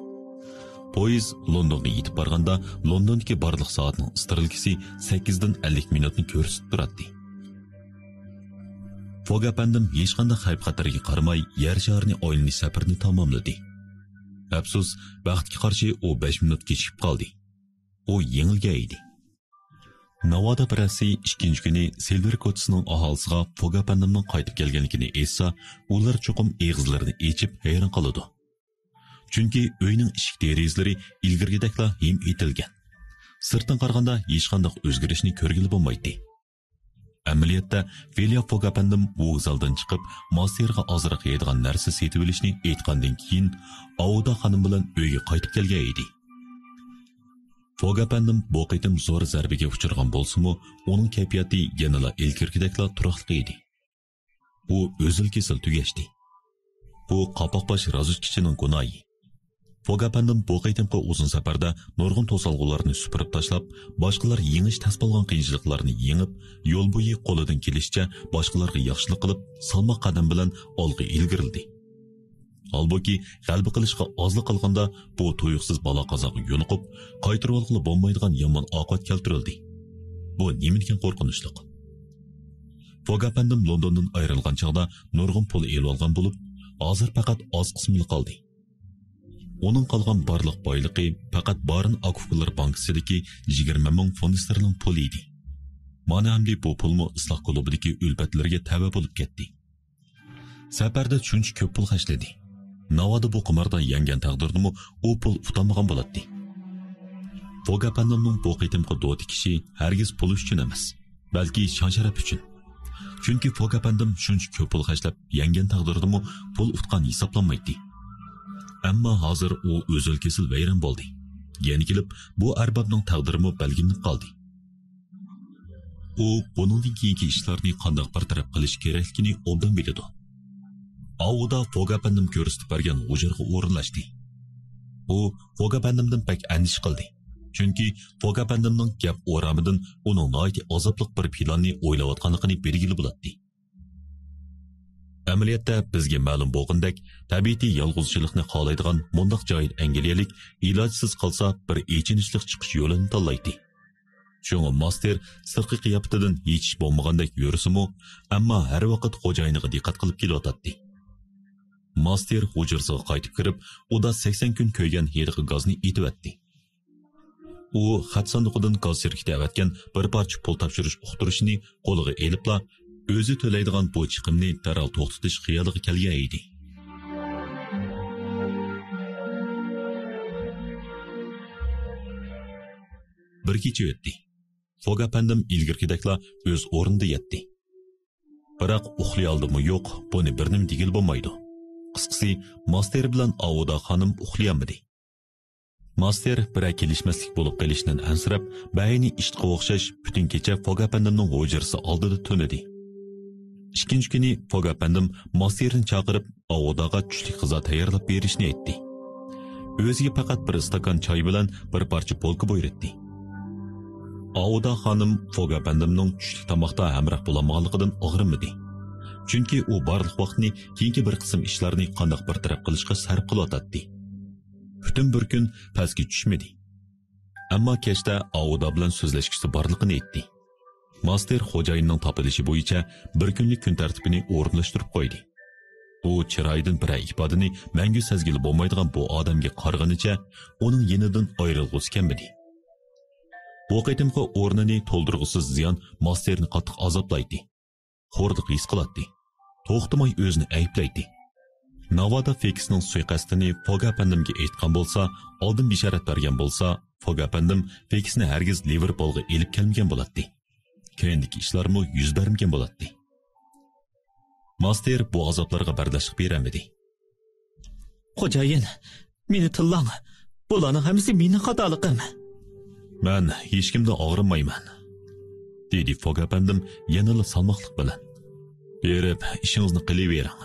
Poyez Londonga yetib borganda Londondagi barliq soatning istiralkisi 8:50 minutni ko'rsatib turadi. Fog apandim hech qanday xavf-xatarga qaramay yer sharini oylanish safarini tamomladi. Afsus, vaqtga qarshi u 5 minut kechikib qoldi. u yengilgan edi. Navoda presi ikkinchi kuni Silver ko'chasining aholisiga Fog apandimning qaytib kelganligini aytsa, ular cho'qim eg'izlarini echib hayron qoladi. Chunki uyning eshik derazalari ilgirgidekla him etilgan. Sirtdan qaraganda hech qanday o'zgarishni ko'rgili bo'lmaydi. Amaliyotda William Fog apandim vokzaldan chiqib, masterga ozroq yeydigan narsa setib olishni aytgandan keyin Auda xonim bilan uyga qaytib kelgan edi. Fog apandim bu qitim zo'r zarbaga uchirgan bo'lsa-mu, uning kayfiyati yanada ilgirgidekla turaqli edi. U o'zil kesil tugashdi. Bu qapoqbash razvedkachining gunohi. Fog apandim bu qitimqi uzun safarda nurg'un to'salg'ularni supurib tashlab, boshqalar yengish tas bo'lgan qiyinchiliklarni yengib, yo'l bo'yi qo'lidan kelishicha boshqalarga yaxshilik qilib, salmoq qadam bilan olg'a ilgirildi. Halbuki g'alba qilishga ozlik qilganda bu tuyuqsiz balo qazoga yo'liqib, qaytirib olg'ili bo'lmaydigan yomon oqibat keltirildi. Bu nimikin qo'rqinchli. Fog apandim Londondan ayrilgan chog'da nurg'un pul elib olgan bo'lib, hozir faqat oz qismini qoldi. Onun qolgan barliq boyliqi faqat Baron Akuflar bankisidagi 20 ming funt sterling pul edi. Mana hamdi bu pulmu isloh klubidagi ulfatlarga tava bo'lib ketdi. Safarda shuncha ko'p pul xashladi. Navoda bu qimarda yangan taqdirdimi u pul utanmagan bo'ladi. Fog apandimning bu qitimqi do'ti kishi hargiz pul uchun emas, balki shon-sharaf uchun. Chunki Fog apandim shuncha ko'p pul xashlab yangan taqdirdimi pul utgan hisoblanmaydi. Ammo hozir u o'zil kesil vayron bo'ldi. Yana kelib bu arbobning taqdirimi belgilanib qoldi. U buningdan keyingi ishlarni qanday bartaraf qilish kerakligini obdan biladi. Auda Fog apandim ko'rsatib bergan hujurga o'rinlashdi. U Fog apandimdan pek andish qildi. Chunki Fog apandimning gap o'ramidan uning noiti azobliq bir planni o'ylayotganligini belgili bo'ladi. Amaliyotda bizga ma'lum bo'lgandek, tabiiy yolg'izchilikni xohlaydigan mundaq joyid angliyalik ilojsiz qolsa bir echinishlik chiqish yo'lini tanlaydi. Shunga master sirqi qiyofatidan hech bo'lmagandek yurisimu, ammo har vaqt xo'jayiniga diqqat qilib kelyotadi. Master hujursiga qaytib kirib, uda 80 kun ko'ygan heriqi gazni etib-etdi. U xat sanduqidan gaz shirkati avatgan bir parcha pul topshirish uqtirishini qo'liga elibla o'zi to'laydigan bu chiqimni darhol to'xtatish xiyoliga kelgan edi. Bir kecha o'tdi. Fog apandim ilgirgidekla o'z o'rnida yetdi. Biroq uxlay oldimi yo'q, buni bir nim degil bo'lmaydi. Qisqasi, master bilan Auda xonim uxlayolmadi. Master bir kelishmaslik bo'lib qolishdan ansirab, bayni ishqa o'xshash butun kecha Fog apandimning hujurasi oldida tunadi. İkinci kuni Fog apandim masterni chaqirib Audaga tushlik g'izo tayyorlab berishni aytdi. O'ziga faqat bir stakan choy bilan bir parcha polka buyurdi. Auda xonim Fog apandimning tushlik tomoqda hamroh bo'lmaganligidan og'rimadi. Chunki u barliq vaqtni keyingi bir qism ishlarni qanday bartaraf qilishga sarf qilyotdi. Butun bir kun pastga tushmadi. Ammo kechda Auda bilan so'zlashgisi borligini aytdi. Master xo'jayinning topilishi bo'yicha bir kunlik kun tartibini o'rinlashtirib qo'ydi. U chiroyidan bir ifodani mangu sezgili bo'lmaydigan bu odamga qarag'anicha uning yenidan ayrilg'usi kelmadi. Bu qitimqi o'rnini to'ldirg'usiz ziyon masterni qattiq azoblaydi. Xo'rdiq his qiladi. To'xtamay o'zini ayblaydi. Navoda Fexning suiqasdini Fog apandimga aytgan bo'lsa, oldin bishorat bergan bo'lsa, Fog apandim Fexni hargiz Liverpoolga elib kelmagan bo'ladi. Keyindiki ishlarmi yuz bermagan bo'ladi. Master bu azoblarga bardashlik bermadi. Xo'jayin, meni tillang. Bularning hammasi mening xatoligim. Men hech kimdan og'rinmayman, dedi Fog apandim yanada salmoqlik bilan. Berib, ishingizni qilavering.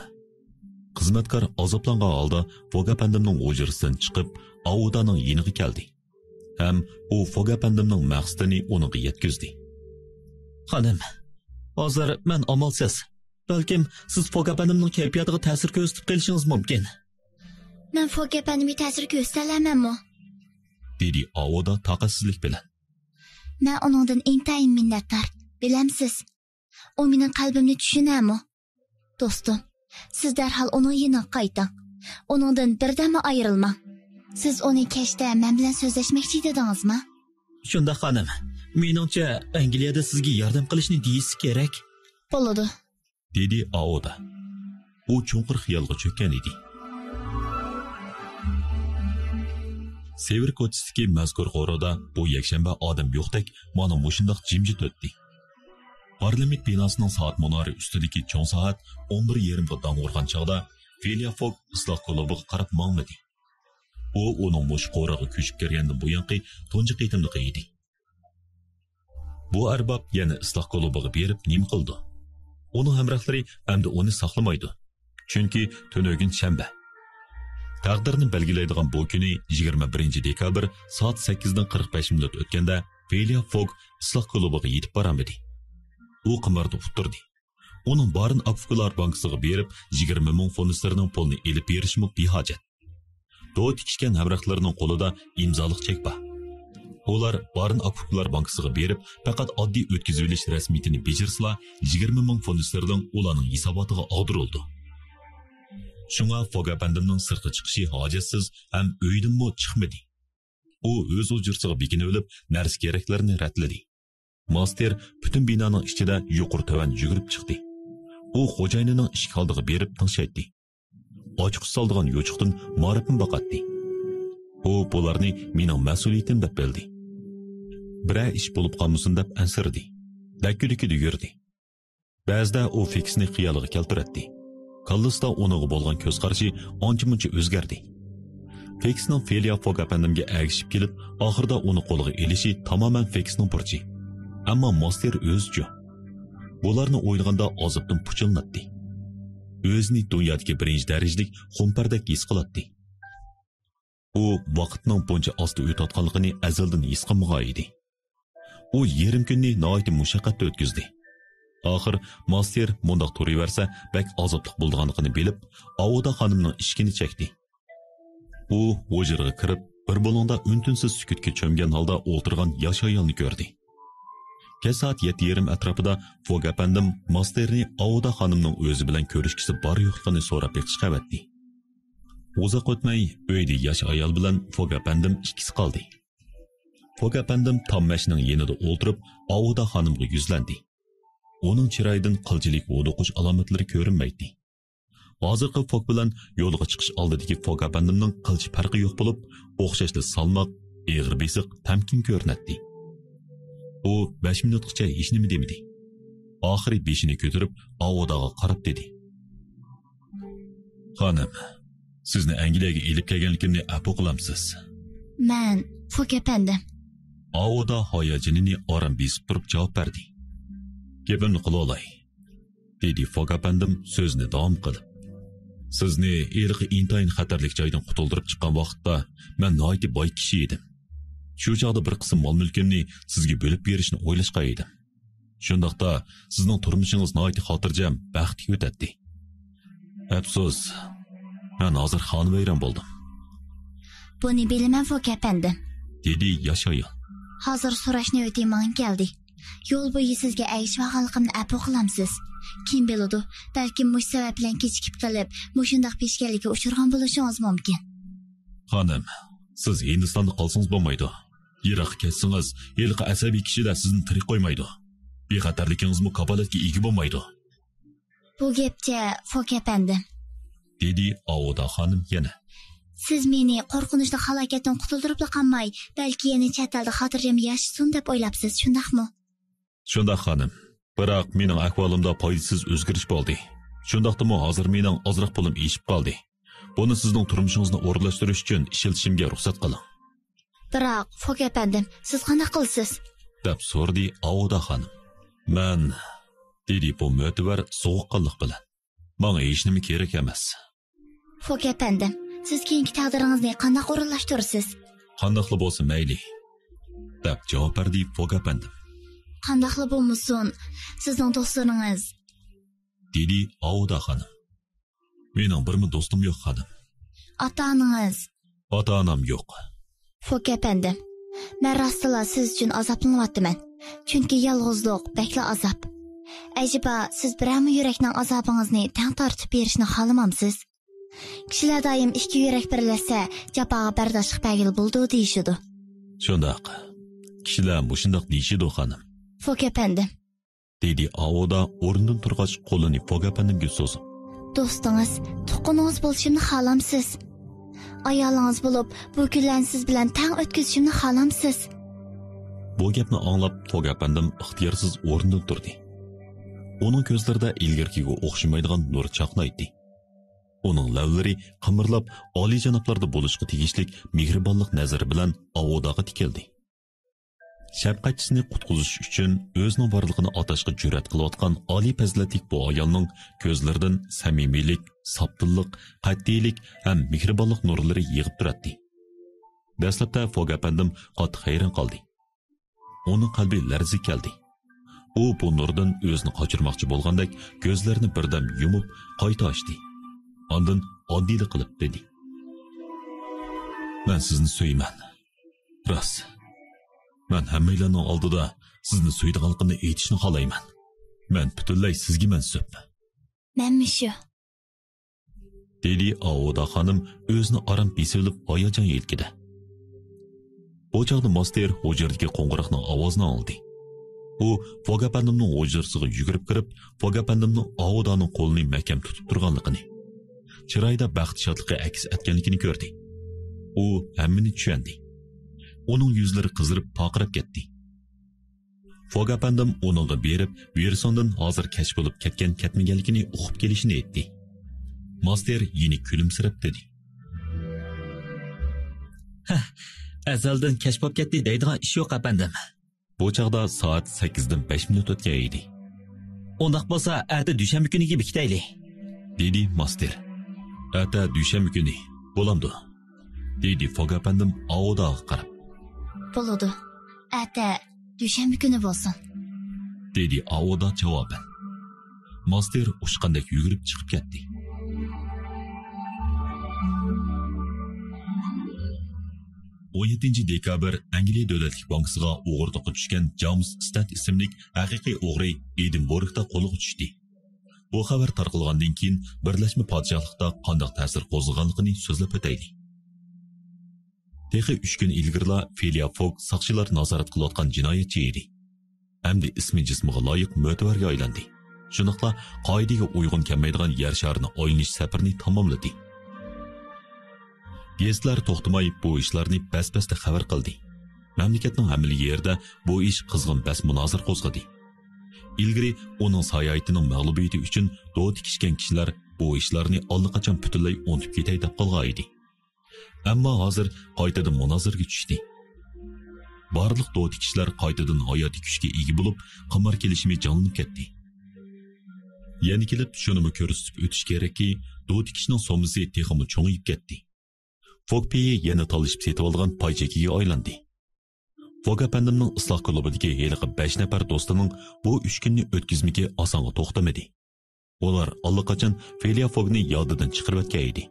Xizmatkor azoblangan holda Fog apandimning hujurasidan chiqib, Audaning yeniga keldi. Ham u Fog apandimning maqsadini uninga yetkazdi. Xonim, hozir men amalsiz. Balkim siz Fog apandimning kayfiyatiga ta'sir ko'rsatib kelishingiz mumkin. Men Fog apandimga ta'sir ko'rsatamanmi? dedi Auda taqatsizlik bilan. Men uningdan intayin minnatdor. Bilamsiz, u mening qalbimni tushunami? Do'stim, siz darhol uning yeniga qayting. Uningdan birdammi ayrilmang. Siz uning kechda men bilan so'zlashmoqchi edingizmi? Shunda xonim, meningcha Angliyada sizga yordam qilishni deysiz kerak. Bo'ladi. dedi Aoda. U chunqur xiyolga cho'kkan edi. Sevir ko'chasidagi mazkur qo'roda bu yakshanba odam yo'qdek, mana mushundoq jimjit o'tdi. Parlament binosining soat munori ustidagi cho'ng soat 11:30 ga dong urgan chog'da Philia Fogg isloh klubiga qarab mangmadi. U uning mush qo'raga ko'chib kirgandan buyanqi tunji qitimliqi edi. Bu arbob yana isloh klubiga berib nim qildi. Uning hamrohlari endi uni saqlamaydi. Chunki tunogin shanba. Taqdirni belgilaydigan bu kuni 21 dekabr soat 8:45 minut o'tganda Philia Fogg isloh klubiga yetib bormadi. U qimarda uturdi. Uning Barin Akuflar bankasiga berib 20 ming fondlarining pulini elib berishmi behojat. Do't tikishgan hamrohlarining qo'lida imzoliq chek bor. Ular Barin Akuflar bankasiga berib, faqat oddiy o'tkazib olish rasmiyatini bajarsala 20 ming fondlarining ularning hisobotiga og'dirildi. Shunga Fogg apandimning sirtga chiqishi hojatsiz ham uydanmi chiqmadi. U o'z ujursiga bekinib olib, narsa keraklarini ratladi. Master butun binoning ichida yuqori tovan yugurib chiqdi. U xo'jayinining ishki oldiga berib tinchaytdi. Ochiq soldigan yo'chiqdan marifin boqatdi. U bularni mening mas'uliyatim deb bildi. Biror ish bo'lib qolmasin deb ansirdi. Dakkulikida yurdi. Ba'zida u fiksni xiyoliga keltirdi. Kallisda uning bo'lgan ko'z qarashi ancha-muncha o'zgardi. Fiksning Philia Fogg apandimga agishib kelib, oxirida uni qo'lga elishi tamoman Fiksning burchi. Ammo Master o'zchi. Bularni o'ylaganda azobdan puchilnatdi. O'zini dunyodagi birinchi darajalik xumpardek his qiladi. U vaqtning buncha osti o'tayotganligini azaldan his qilmagan edi. U yarim kunni nihoyat mushaqqatda o'tkazdi. Oxir Master mundoq turaversa, bak azobli bo'lganligini bilib, Aoda xonimning ishkini chekdi. U hujraga kirib, bir bo'londa untinsiz sukutga cho'mgan holda o'tirgan yosh ayolni ko'rdi. Kech soat 7:30 atrofida Fogg apandim Masterni Aoda xonimning o'zi bilan ko'rishkisi bor yo'qligini so'rab chiqavatdi. Uzoq o'tmay uyda yosh ayol bilan Fogg apandim ikkisi qoldi. Fogg apandim Tammashning yonida o'tirib, Aoda xonimga yuzlandi. Uning chiroyidan qilchilik o'duqish alomatlari ko'rinmaydi. Hozirgi Fogg bilan yo'lga chiqish oldidagi Fogg apandimning qilchi farqi yo'q bo'lib, o'xshashli salmoq, eg'ir besiq, tamkin ko'rinadi. U 5 minutgacha hech nima demadi. Oxiri beshini ko'tarib, Aodaga qarab dedi: "Xonim, sizni Angliyaga elib kelganligimni afv qilamsiz?" Men Fogg apandim. Aoda hayajonini oram besib turib javob berdi. "Gapimni qilolay", dedi Fogg apandim so'zni davom qilib. "Sizni irqi intayin xatarlik joydan qutuldirib chiqqan vaqtda men nihoyat boy kishi edim. Shu chog'da bir qism mol-mulkimni sizga bo'lib berishni o'ylashgan edim. Shundaqda sizning turmushingiz nihoyat xotirjam, baxtli o'tadi. Afsus, men hozir xonavayron bo'ldim." Buni bilaman Fogg apandim. dedi yosh ayol. Hozir so'rashni o'tayman keldi. Yo'l bo'yi sizga ayishvaganligimni afv qilamsiz. Kim biladi, balki mush sabab bilan kechikib qilib, mushundaq peshkanlikka uchirgan bo'lishingiz mumkin. "Xonim, siz Hindistonda qolsangiz bo'lmaydi. Yiroqqa ketsangiz, yilqi asabiy kishida sizni tirik qo'ymaydi. Bexatarligingizmi kapolatga ega bo'lmaydi." Bu gapcha Fogg apandim. dedi Aoda xonim yana. Siz meni qo'rqinchli halokatdan qutuldirib qolmay, balki yana chet elda xotirjam yashasin deb o'ylabsiz, shundaqmi? Shundaq xonim. Biroq mening ahvolimda foydasiz o'zgarish bo'ldi. Shundaqdimi hozir mening ozroq pulim eshib qoldi. Buni sizning turmushingizni o'rlashtirish uchun ishlatishimga ruxsat qiling. Biroq Fogg apandim, siz qanday qilsiz? deb so'rdi Aoda xonim. "Men", dedi bu mo'tivar sovuqqonlik bilan. "Menga hech nima kerak emas." Fogg apandim, siz keyingi taqdiringizni qanday o'rinlashtirasiz? "Qandaqli bo'lsa mayli", deb javob berdi Fogg apandim. Qandaqli bo'lmasin, sizning do'stlaringiz, dedi Aoda xonim. "Mening birmi do'stim yo'q xonim. ota-onangiz?" "Ota-onam yo'q." Fogg apandim, men rostla siz uchun azoblanyapman. Chunki yolg'izlik bekla azob. Ajiba siz birami yurakning azobingizni tang tortib berishni xohlamamsiz? Kishilar doim ikki yurak birlashsa, jafoga bardoshlik bagil bo'ldi deyishidi. "Shundaq", Kishilar mushundoq deyishidi xonim. Fok efendim. Dedi Aoda o'rnidan turg'ach qo'lini Fog apandimga so'zib. Do'stingiz, tuqqaningiz bo'lishimni xohlamsiz. Ayolingiz bo'lib, bu kunlarni siz bilan tang o'tkazishimni xohlamsiz. Bu gapni anglab Fog apandim ixtiyorsiz o'rnidan turdi. Uning ko'zlarida ilgirkiga o'xshamaydigan nur chaqnaydi. Uning lavlari qimirlab, oliyjanoblarda bo'lishga tegishlik mehribonlik nazari bilan Aodaga tikildi. Shafqatchisini qutqizish uchun o'zining borlig'ini atashga jur'at qilayotgan oliy fazilatlik bu ayolning ko'zlaridan samimiylik, sopdillik, qat'iylik ham mehribonlik nurlari yig'ib turadi. Dastlabda Fog apandim qattiq hayron qoldi. Uning qalbi larzi keldi. U bu nurdan o'zini qochirmoqchi bo'lgandek ko'zlarini birdan yumib, qayta ochdi. Ondan oddiylik qilib dedi. Men sizni so'yman. Rost. Men hammalarning oldida sizni so'ydiganligimni aytishni xohlayman. Men butunlay sizga mansub. Menmi shu? Dedi Aoda xonim o'zini aram besilib hayajon yelkidi. Bu chog'da master hujradagi qo'ng'iroqning ovozini oldi. U Fog apandimning hujrasiga yugurib kirib, Fog apandimning Aodaning qo'lini mahkam tutib turganligini, chiroyda baxt shodligi aks etganligini ko'rdi. U hammani tushundi. Uning yuzlari qizarib paqirab ketdi. Fog apandim uningga berib, Virsondan hozir kech bo'lib ketgan ketmaganligini o'qib kelishini aytdi. Master yeni kulimsirab dedi. Azaldan kech bo'lib ketdi deydigan ish yo'q apandim. Bu chog'da soat 8dan 5 minut o'tgan edi. Undaq bo'lsa, erta dushanba kuniga bekitayli, dedi master. Erta dushanba kuni bo'lamdi, dedi Fog apandim Aodaga qarab. Bo'ladi. Ata, dushanba kuni bo'lsin. Dedi Aoda javoban. Master ushqandek yugurib chiqib ketdi. O 7 dekabr Angliya Davlatlik bankasiga o'g'irlikqa tushgan James Stant ismli haqiqiy o'g'ri Edinburgda qo'lga tushdi. Bu xabar tarqalgandan keyin Birlashma Podshohlikda qanday ta'sir qo'zg'aganligini so'zlab o'taylik. Texi 3 kun ilgirla Philia Fogg saqchilar nazorat qilayotgan jinoyatchi edi. Hamda ismi jismiga loyiq mo'tavarga aylandi. Shunaqla qoidaga uyg'un kelmaydigan yer sharini o'yinish safarini tamomladi. Gezitlar to'xtamay bu ishlarni bas-basda xabar qildi. Mamlakatning hamma yerida bu ish qizg'in bas munozir qo'zg'adi. Ilgari uning sayohatining mag'lubiyati uchun do'q tikishgan kishilar bu ishlarni allaqachon butunlay unutib ketay deb qolgan edi. Ammo hozir qaytadan munozirga tushdi. Barliq do'q tikishlar qaytadan hayoti kuchga ega bo'lib, qimor kelishimi jonlanib ketdi. Yana kelib shuni ko'rsatib o'tish kerakki, do'q tikishning so'misi texmi cho'ngib ketdi. Fogpeyi yana talishib setib olgan paychekiga aylandi. Fog apandimning isloh klubidagi heliqi 5 nafar do'stining bu 3 kunni o'tkazmigi osonga to'xtamadi. Ular allaqachon Philia Foggni yodidan chiqarib o'tgan edi.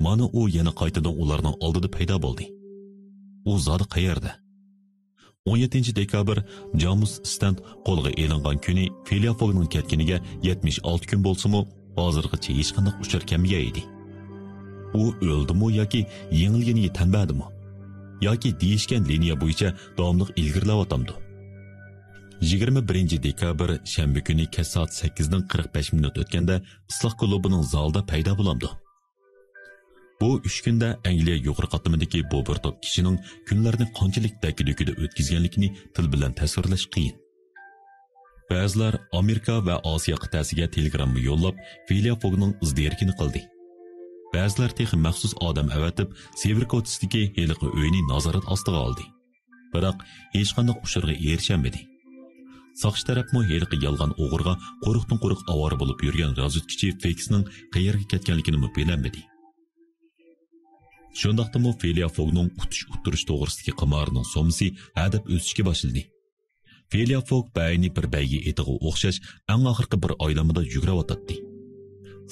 Mana u yana qaytadan ularning oldida paydo bo'ldi. U zodi qayerda? 17 dekabr James Stant qo'lga elingan kuni Philia Foggning ketganiga 76 kun bo'lsa-mu, hozirgacha hech qanday uchar kelmagan edi. U o'ldimi yoki yengilganiga tanbadimi? Yoki deyishgan liniya bo'yicha davomli ilgirlayotdi. 21 dekabr shanba kuni kech soat 8dan 45 minut o'tganda isloh klubining zalida paydo bo'lamdi. Bu 3 kunda Angliya yuqori qatimidagi bu bir top kishining kunlarini qanchalik dakidukida o'tkazganligini til bilan tasvirlash qiyin. Ba'zilar Amerika va Osiyo qit'asiga telegramma yo'llab, Philia Foggning izdirkini qildi. Ba'zilar texi maxsus odam avatib, Severkotsidagi heliqi uyini nazorat ostiga oldi. Biroq hech qanday ushurga erishamadi. Saqchi tarafmi heliqi yolg'on o'g'irga qo'riqdan-qo'riq avora bo'lib yurgan razvedkachi Fexning qayerga ketganligini bilinmadi. Shundaqdimi Philia Foggning uttirish to'g'risidagi qimorining so'misi hadab o'sishga boshladi. Philia Fogg bayni bir bayga etiga o'xshash eng oxirgi bir oylamada yugurayotdi.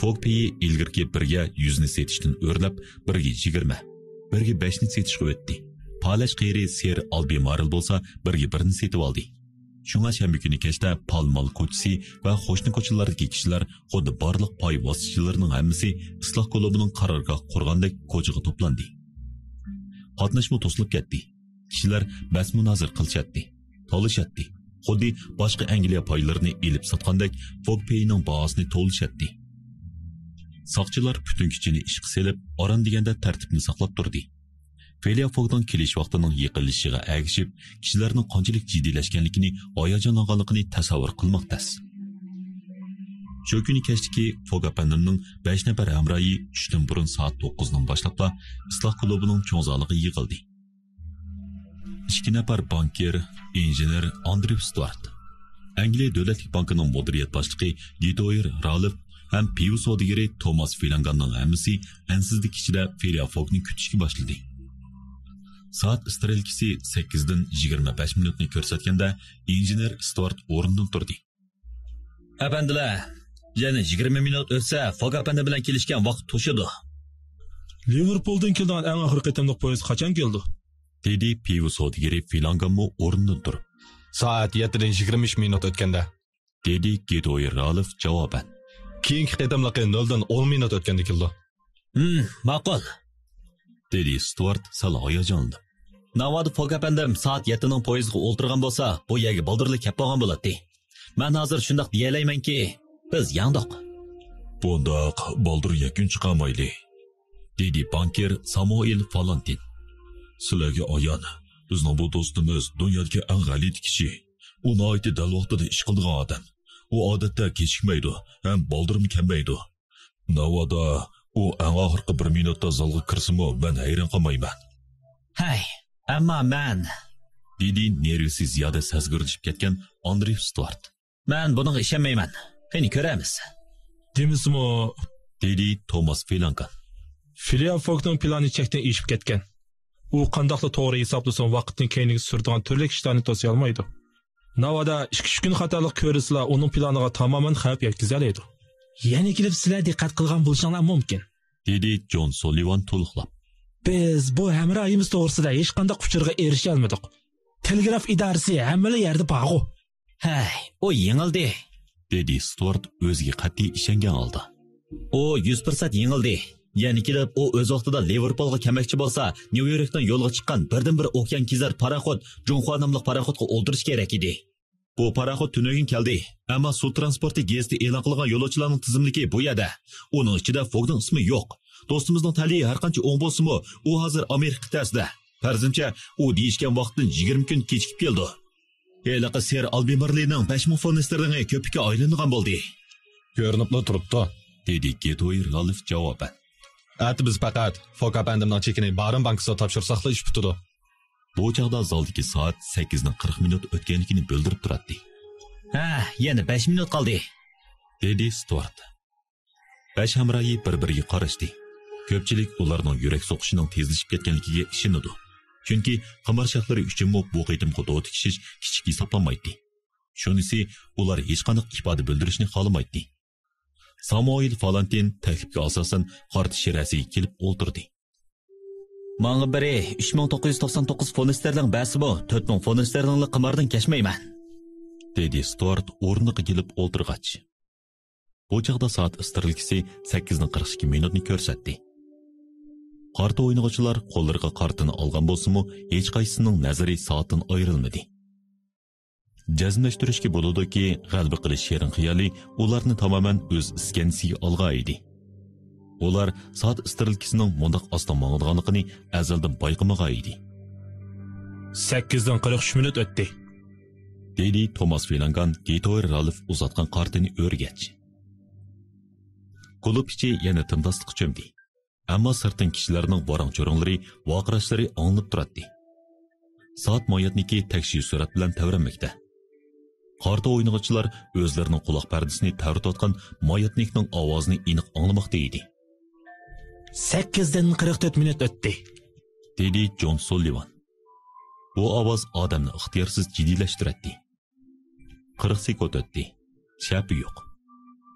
Fogpeyi ilgirki birga 100ni setishdan o'rlab, birga 20, birga 5ni setishga o'tdi. Palash qiyri Ser Albemaril bo'lsa, birga 1ni setib oldi. Shunga shanba kuni kechda Palmal ko'chisi va qo'shni ko'chalardagi kishilar xuddi barliq pay vositachilarining hammasi isloh klubining qarorgoh qurgandek ko'chaga to'plandi. Qatnashma to'silib ketdi. kishilar bas munozir qilishatdi, tolishatdi. Xuddi boshqa Angliya paylarini elib sotgandek Fogpayning bahosini to'lishatdi. Soqchilar butun kuchini ishga selib, oran deganda tartibni saqlab turdi. Felia Fog'dan kelish vaqtining yiqilishiga agishib, kishilarning qanchalik jiddiylashganligini, hayajonlanganligini tasavvur qilmoq tas. Shu kuni kechdiki Fog apandining 5 nafar hamroyi 3 dan burun soat 9 dan boshlabla isloh klubining cho'ng zaliga yig'ildi. 2 nafar banker, injener Andrew Stuart, Angliya Davlatlik bankining mudiriyat boshlig'i Gidoyer Ralph ham pivo sodagiri Thomas Filanganning hammasi ansizlik ichida Felia Fog'ni kutishga boshladi. Soat istirelkisi 8 dan 25 minutni ko'rsatganda injener Stuart o'rnidan turdi. Apandilar, yana 20 minut o'tsa, Fog apandi bilan kelishgan vaqt to'shidi. Liverpooldan kelgan eng oxirgi qitimliq poyezd qachon keldi? Dedi pivo sodagiri Filanganmo o'rnidan turib. Soat 7dan 23 minut o'tganda. Dedi Gidoyer Ralph javoban. Keyingi qitimliqi 0 dan 10 minut o'tganda keldi. Ma'qul. Dedi Stuart sal hayajonlanib. Navoda Fog apandim soat 7ning poyezdiga o'ltirgan bo'lsa, bu yerga boldirlik kelib qolgan bo'ladi. Men hozir shundoq deyalaymanki, biz yandoq. Bundoq boldir yakun chiqamayli. Dedi banker Samuel Valentin. Sizlarga ayon, bizning bu do'stimiz dunyodagi eng g'alit kishi. U noiti dal vaqtida ish qilgan odam. U odatda kechikmaydi, ham boldirmi kelmaydi. Navoda u eng oxirgi 1 minutda zalga kirsimi, men hayron qolmayman. Hay, ammo men dedi nervisi ziyoda sazgirjib ketgan Andrew Stuart. Men bunga ishonmayman. Qani ko'ramiz. Demismi, dedi Thomas Filangan. Felia Fog'ning plani chekdan eshib ketgan. U qandoqli to'g'ri hisoblasin vaqtning keyniga surdigan turli ishlarni to'siy olmaydi. Navoda 2-3 kun xatolik ko'rsizlar, uning planiga tamoman xavf yetkazadi. Yana kelib sizlar diqqat qilgan bo'lsanglar mumkin. Dedi John Sullivan to'liqlab. Biz bu hamroyimiz to'g'risida hech qanday uchurga erisha olmadik. Telegraf idorasi hamma yerda bog'u. Hay, o yengildi. Dedi Stuart o'ziga qat'iy ishongan holda. O 100% yengildi. Yani kelib o o'z vaqtida Liverpoolga kelmoqchi bo'lsa, New Yorkdan yo'lga chiqqan birdan-bir okean kezar paraxod Junxo nomli paraxodga o'ldirish kerak edi. Bu paraxod tunogin keldi, ammo suv transporti gazeti e'lon qilgan yo'lovchilarning tizimligi bu yerda. Uning ichida Fog'ning ismi yo'q. Do'stimizning tali har qancha o'ng bo'lsa-mu, u hozir Amerika qit'asida. Farzimcha, u deyishgan vaqtdan 20 kun kechikib keldi. Elaqa Ser Albemarlining 5000 funt sterlingi ko'pikka aylangan bo'ldi. Ko'rinibli turibdi, dedi Gidoyer Ralph javoban. Ati biz faqat Fog apandimning chekini Baron bankasiga topshirsaqla ish bitadi. Bu chaqda zaldagi soat 8:40 minut o'tganligini bildirib turadi. Ha, yana 5 minut qoldi, dedi Stuart. 5 hamroyi bir-biriga qarashdi. Ko'pchilik ularning yurak so'qishining tezlashib ketganligiga ishonadi. Chunki qimor shaxlari uchun bu qitimga do't kishish kichik hisoblanmaydi. Shunisi ular hech qanday ifoda bildirishni xohlamaydi. Samuel Valentin taklifga asosan qarti shirasiga kelib o'ltirdi. Menga biri 3999 funt sterling basibo 4000 funt sterlinglik qimordan kechmayman, dedi Stuart o'rniga kelib o'ltirgach. Bu chaqda soat istirlikisi 8:42 minutni ko'rsatdi. Qarta o'ynauvchilar qo'llariga qartini olgan bo'lsa-mu, hech qaysisining nazari soatdan ayrilmadi. Jazmlashtirishga bo'ladi-ki, g'alaba qilish sherin xiyoli ularni tamoman o'z iskansiga olgan edi. Ular soat istirlikisining mundoq oston mang'ilganligini azaldan bayqamagan edi. 8:43 minut o'tdi, dedi Thomas Filangan Gidoyer Ralph uzatgan qartini o'rgach. Klub ichi yana timdasliq cho'mdi. Ammo sirtin kishilarning vorang-cho'ringlari, voqirashlari anglab turadi. Soat moyatniki takshi surat bilan tavranmoqda. Qarta o'ynauvchilar o'zlarining quloq pardasini tavratayotgan moyatnikning ovozini aniq anglamoqda edi. 8:44 minut o'tdi, dedi John Sullivan. Bu ovoz odamni ixtiyorsiz jiddiylashtiradi. 40 sekund o'tdi. Shapi yo'q.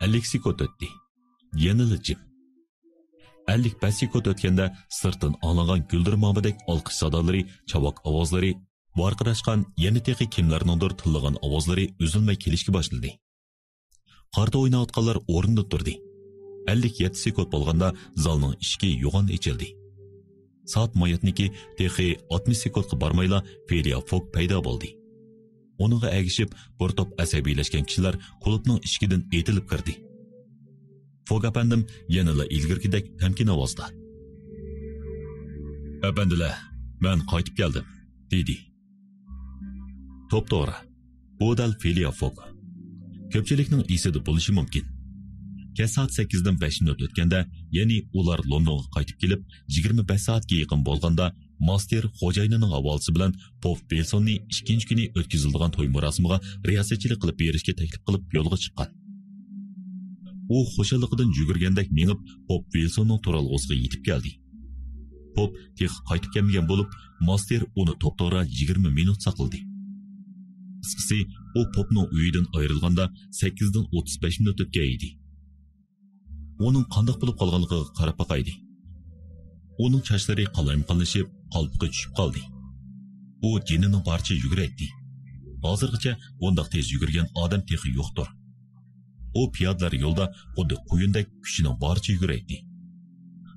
50 sekund o'tdi. Yanılı jim. 55 sekund o'tganda sirtdan olingan guldirmomidek olqish sadolari, chavoq ovozlari, varqirashgan yana teqi kimlarningdir tillagan ovozlari uzilmay kelishga boshladi. Qarta o'ynayotganlar o'rnida turdi. 57 sekund bo'lganda zalning eshigi yo'g'on ochildi. Saat mayatniki texi 60 sekundga barmayla Felia Fog paydo bo'ldi. Onunğa əgişib bir top əsəbiyləşkən kişilər klubның işkidən etilib kirdi. Fog əpəndim yanıla ilgirkidək təmkin avazda. Əpəndilə, mən qaytib gəldim, dedi. Top doğru. Bu dal Felia Fog. Köpçilikning esida bo'lishi mumkin. Kech soat 8dan 5 minut o'tganda, ya'ni ular Londonga qaytib kelib, 25 soatga yaqin bo'lganda, Master xo'jayinining havolasi bilan Pop Wilsonni ikkinchi kuni o'tkaziladigan to'y murosimiga riyosatchilik qilib berishga taklif qilib yo'lga chiqqan. U xo'shalligidan yugurgandek mengib Pop Wilsonning turalg'usiga yetib keldi. Pop tex qaytib kelmagan bo'lib, Master uni to'pto'g'ri 20 minut saqladi. Qisqasi, u Popning uyidan ayrilganda 8 dan 35 minut o'tgan edi. Onun qandoq bo'lib qolganligiga qarab boqaydi. Onun chachlari qalayim-qalashib, qalbiga tushib qoldi. U jinining barcha yuguraydi. Hozirgacha undaq tez yugurgan odam texi yo'qdir. U piyodalar yo'lda xuddi quyundek kuchining barcha yuguraydi.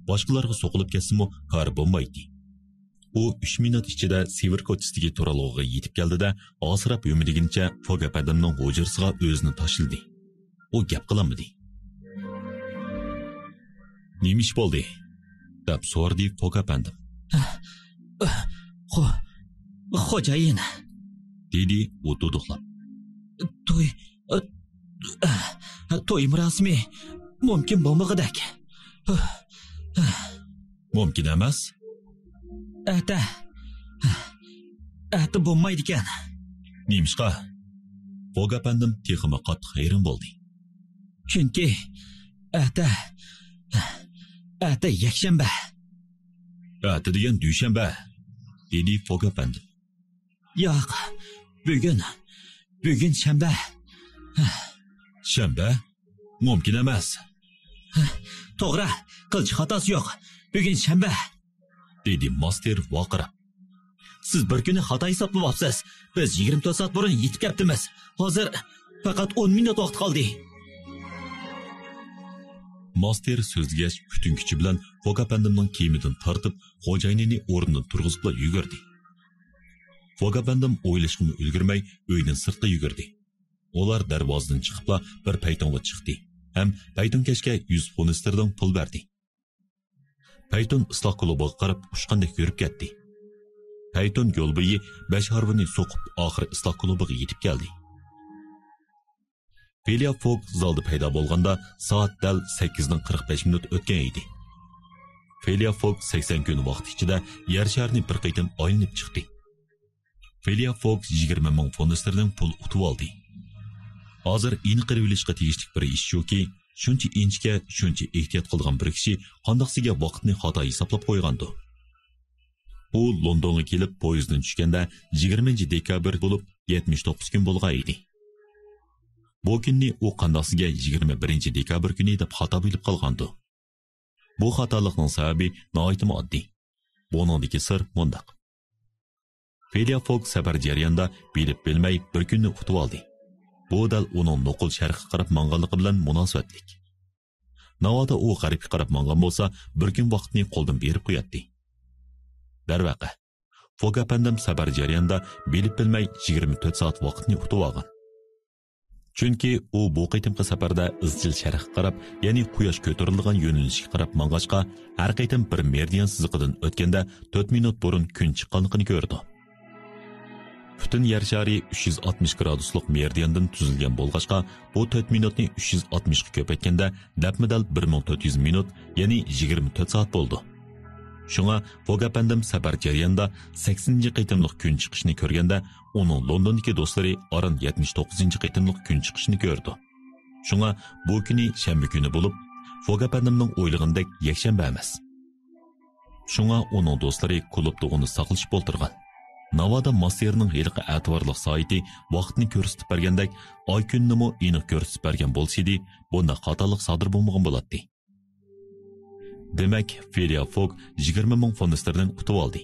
Boshqalarga so'qilib ketsa-mu, kar bo'lmaydi. U 3 minut ichida Sevir ko'chasidagi turalg'uga yetib keldida, asrab yumadiguncha Fogapandimning hujrasiga o'zini tashildi. U gap qilmadi. Nemish bo'ldi? Deb so'radi Fogapandim. Xo'jayin, dedi u duduqlab. To'y murosimi mumkin bo'lmag'idak. Mumkin emas? Ata bo'lmaydi ekan. Nemishqa? Fogapandim texima qattiq hayron bo'ldi. Chunki ata yakshanba. Ata degan dushanba, dedi Fogapandim. Yo'q, bugun shanba. Shanba? Mumkin emas. To'g'ri, qilch xatosi yo'q. Bugun shanba, dedi Master vaqirab. Siz bir kuni xato hisoblayapsiz. Biz 24 soat burun yetib kelibmiz. Hozir faqat 10 minut vaqt qoldi. Master so'zlagach butun kuchi bilan Fogapandimning kiyimidan tortib, xo'jayinini o'rnidan turg'izib yugurdi. Fogapandim o'ylashga ulgurmay uydan sirtqa yugurdi. Ular darvozadan chiqibla bir paytonga chiqdi. Ham paytonkashga 100 funt sterling pul berdi. Payton isloq klubiga qarab ushqandek yurib ketdi. Payton yo'l bo'yi 5 harvini so'qib, oxiri isloq klubiga yetib keldi. Felia Fog zalda paydo bo'lganda soat dal 8 dan 45 minut o'tgan edi. Felia Fog 80 kun vaqt ichida yer sharni bir qaytam aylanib chiqdi. Felia Fog 20 ming funt sterling pul utib oldi. Hozir iniqib olishga tegishli bir ish shuki, shuncha inchga, shuncha ehtiyot qilgan bir kishi qandoqsiga vaqtni xato hisoblab qo'ygandi. U Londonga kelib poyezddan tushganda 20 dekabr bo'lib 79 kun bo'lgan edi. Bu kunni u qandoqsiga 21 dekabr kuni deb xato bilib qolgandi. Bu xatolikning sababi nihoyatda oddiy. Buningdagi sir mundaq. Felia Fog safar jarayonida bilib bilmay bir kunni utib oldi. Bu dal uning nuqul sharqqa qarab manganligi bilan munosabatlik. Navoda u g'arbga qarab mangan bo'lsa, bir kun vaqtni qo'ldan berib qo'yatdi. Darvaqa, Fogapandim safar jarayonida bilib bilmay 24 soat vaqtni utib olgan. Chunki u bu qitimqi safarda izchil sharqqa qarab, ya'ni quyosh ko'tarilgan yo'nalishga qarab mang'achqa, har qitim bir meridian siziqidan o'tganda 4 minut burun kun chiqqanligini ko'rdi. Butun yer shari 360 graduslik meridiandan tuzilgan bo'lg'achqa, bu 4 minutni 360 ga ko'paytganda dapmidal 1400 minut, ya'ni 24 soat bo'ldi. Shunga Fogapandim safar jarayonida 80 qitimlik kun chiqishini ko'rganda, uning Londondagi do'stlari aran 79 qitimlik kun chiqishini ko'rdi. Shunga bu kuni shanba kuni bo'lib, Fogapandimning o'ylagandek yakshanba emas. Shunga uning do'stlari klubda uni saqlashib o'tirgan. Navoda Masterning hiliqi e'tiborli sayti vaqtni ko'rsatib bergandek, oy kunnimi aniq ko'rsatib bergan bo'lsa-di, bunda xatolik sodir bo'lmagan bo'ladi. Demak, Felia Fog 20 ming funt sterling utib oldi.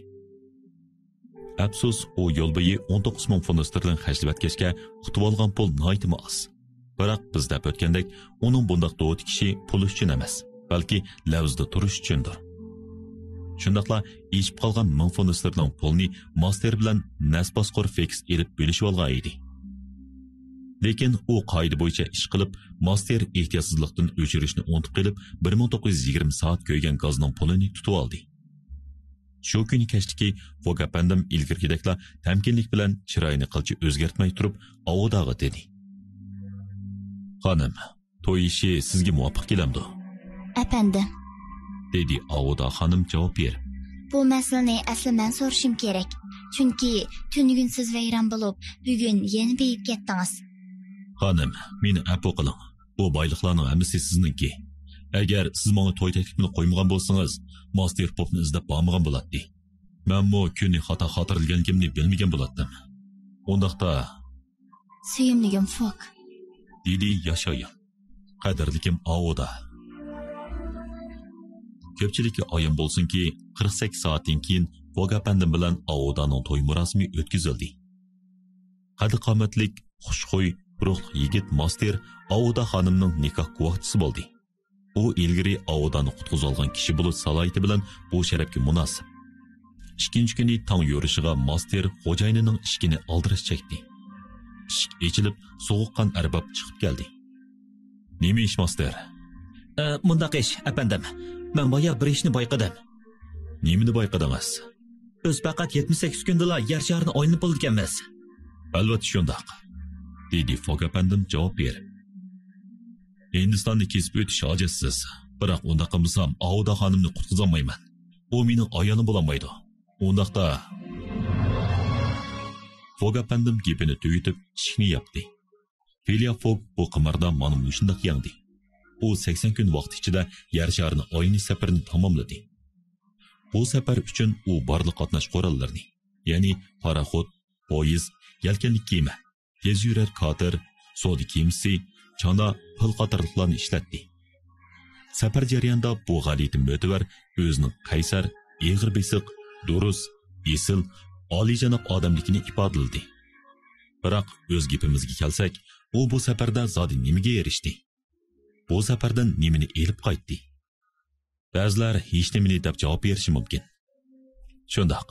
Afsus, u yo'l bo'yi 19 ming funt sterling xarjlab ketgachga utib olgan pul nihoyatda oz. Biroq biz deb o'tgandek, uning bundaq dovut kishi pul uchun emas, balki lavzda turish uchundir. Shundaqla eshib qolgan 1000 funt sterling pulni master bilan nasbasqor fix elib bo'lishib olgan edi. Lekin u qoida bo'yicha ish qilib, master ehtiyotsizlikdan o'chirishni unutib qilib, 1920 soat ko'ygan gazning pulini tutib oldi. Shu kuni kechdiki, Fog apandim ilgirgidekla tamkinlik bilan chiroyini qilchi o'zgartmay turib, Avudaga dedi. Xonim, to'y ishi sizga muvofiq kelamdi. Efendim, Dedi Avuda xonim javob berib. bu masalani asli men so'rashim kerak. Chunki tungun siz vayron bo'lib, bugun yana beyib ketdingiz. Xonim, meni afv qiling. Bu boyliqlarning hammasi sizningki. Agar siz menga to'y taklifini qo'ymagan bo'lsangiz, master popni izlab bormagan bo'ladi. Menmo kuni xato xotirlaganimni bilmagan bo'lardim. Undaqda Suyimligim Fog. dedi yashayim. Qadrlikim Avuda. Ko'pchilikka ayon bo'lsinki, 48 soatdan keyin Fog apandim bilan Avudaning to'y murosimi o'tkazildi. Qad-qomatlik, xushxuy, ruhli yigit master Avuda xonimning nikoh guvohchisi bo'ldi. U ilgari Avudani qutqizib olgan kishi bo'lib salohiyati bilan bu sharafga munosib. Ikkinchi kuni tong yorishiga master xo'jayinining ishkini aldirish chekdi. Ishik echilib, sovuqqan arbab chiqib keldi. Nima ish master? Mundaq ish, apandim. Men boya bir ishni bayqadim. Nimani bayqadingiz? Biz faqat 78 kundala yer sharini o'ynab bo'lganmiz. Albatta shundoq. Dedi Fog apandim javob berib. Hindistonni kesib o'tish ojitsiz. Biroq unda qilsam Avuda xonimni qutqizolmayman. U mening ayonim bo'lolmaydi. Undaqda Fog apandim gapini tugatib ishni yapti. Filia Fog bu qimirda mana shundoq yangdi. U 80 kun vaqt ichida yer sharini oyni safarini tamomladi. Bu safar uchun u barliq qatnash qurollarini, ya'ni paraxod, poyezd, yelkanli kema, tez yurar kater, sodi kemasi, chana, pil qatorliqlarni ishlatdi. Safar jarayonida bu g'alati mo'tavar o'zining qaysar, eg'ir besiq, durust, esil, oliyjanob odamligini ifodaladi. Biroq o'z gapimizga kelsak, u bu safarda zodi nimaga erishdi? Bu safardan nimani elib qaytdi? Ba'zilar hech nimani deb javob berishi mumkin. Shundoq,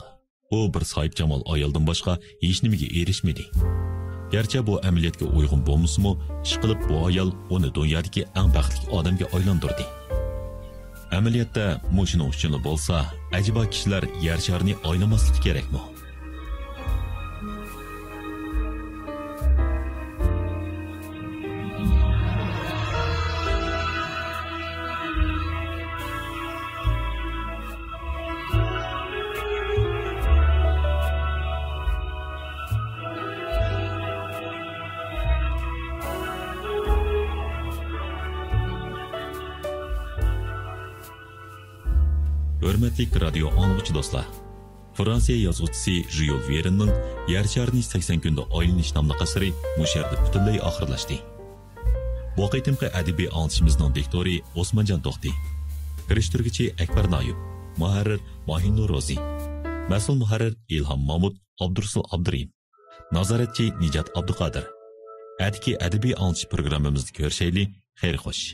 u bir sohib jamol ayoldan boshqa hech nimaga erishmadi. Gerçi bu ameliyatga uyg'un bo'lmasa-mu, ish qilib bu ayol uni dunyodagi eng baxtli odamga aylantirdi. Ameliyatda mushuni uchun bo'lsa, ajiba kishilar yer sharini oylamasligi kerakmi? Hürmetli radyo anlıqçı dostlar. Fransiya yazıcısı Jules Verne'nin yer şarını 80 günde aylanish namlı qasri musharda butunlay oxirlashdi. Bu qitimqi adabiy anglitishimizning diktori Osmonjon To'xti, kirishtirgichi Akbar Noyib, muharrir Mahinur Rozi, mas'ul muharrir Ilhom Mahmud, Abdursul Abdurim, nazoratchi Nijat Abduqodir. Atki adabiy anglitish programmamizni ko'rishayli, xayr xo'sh.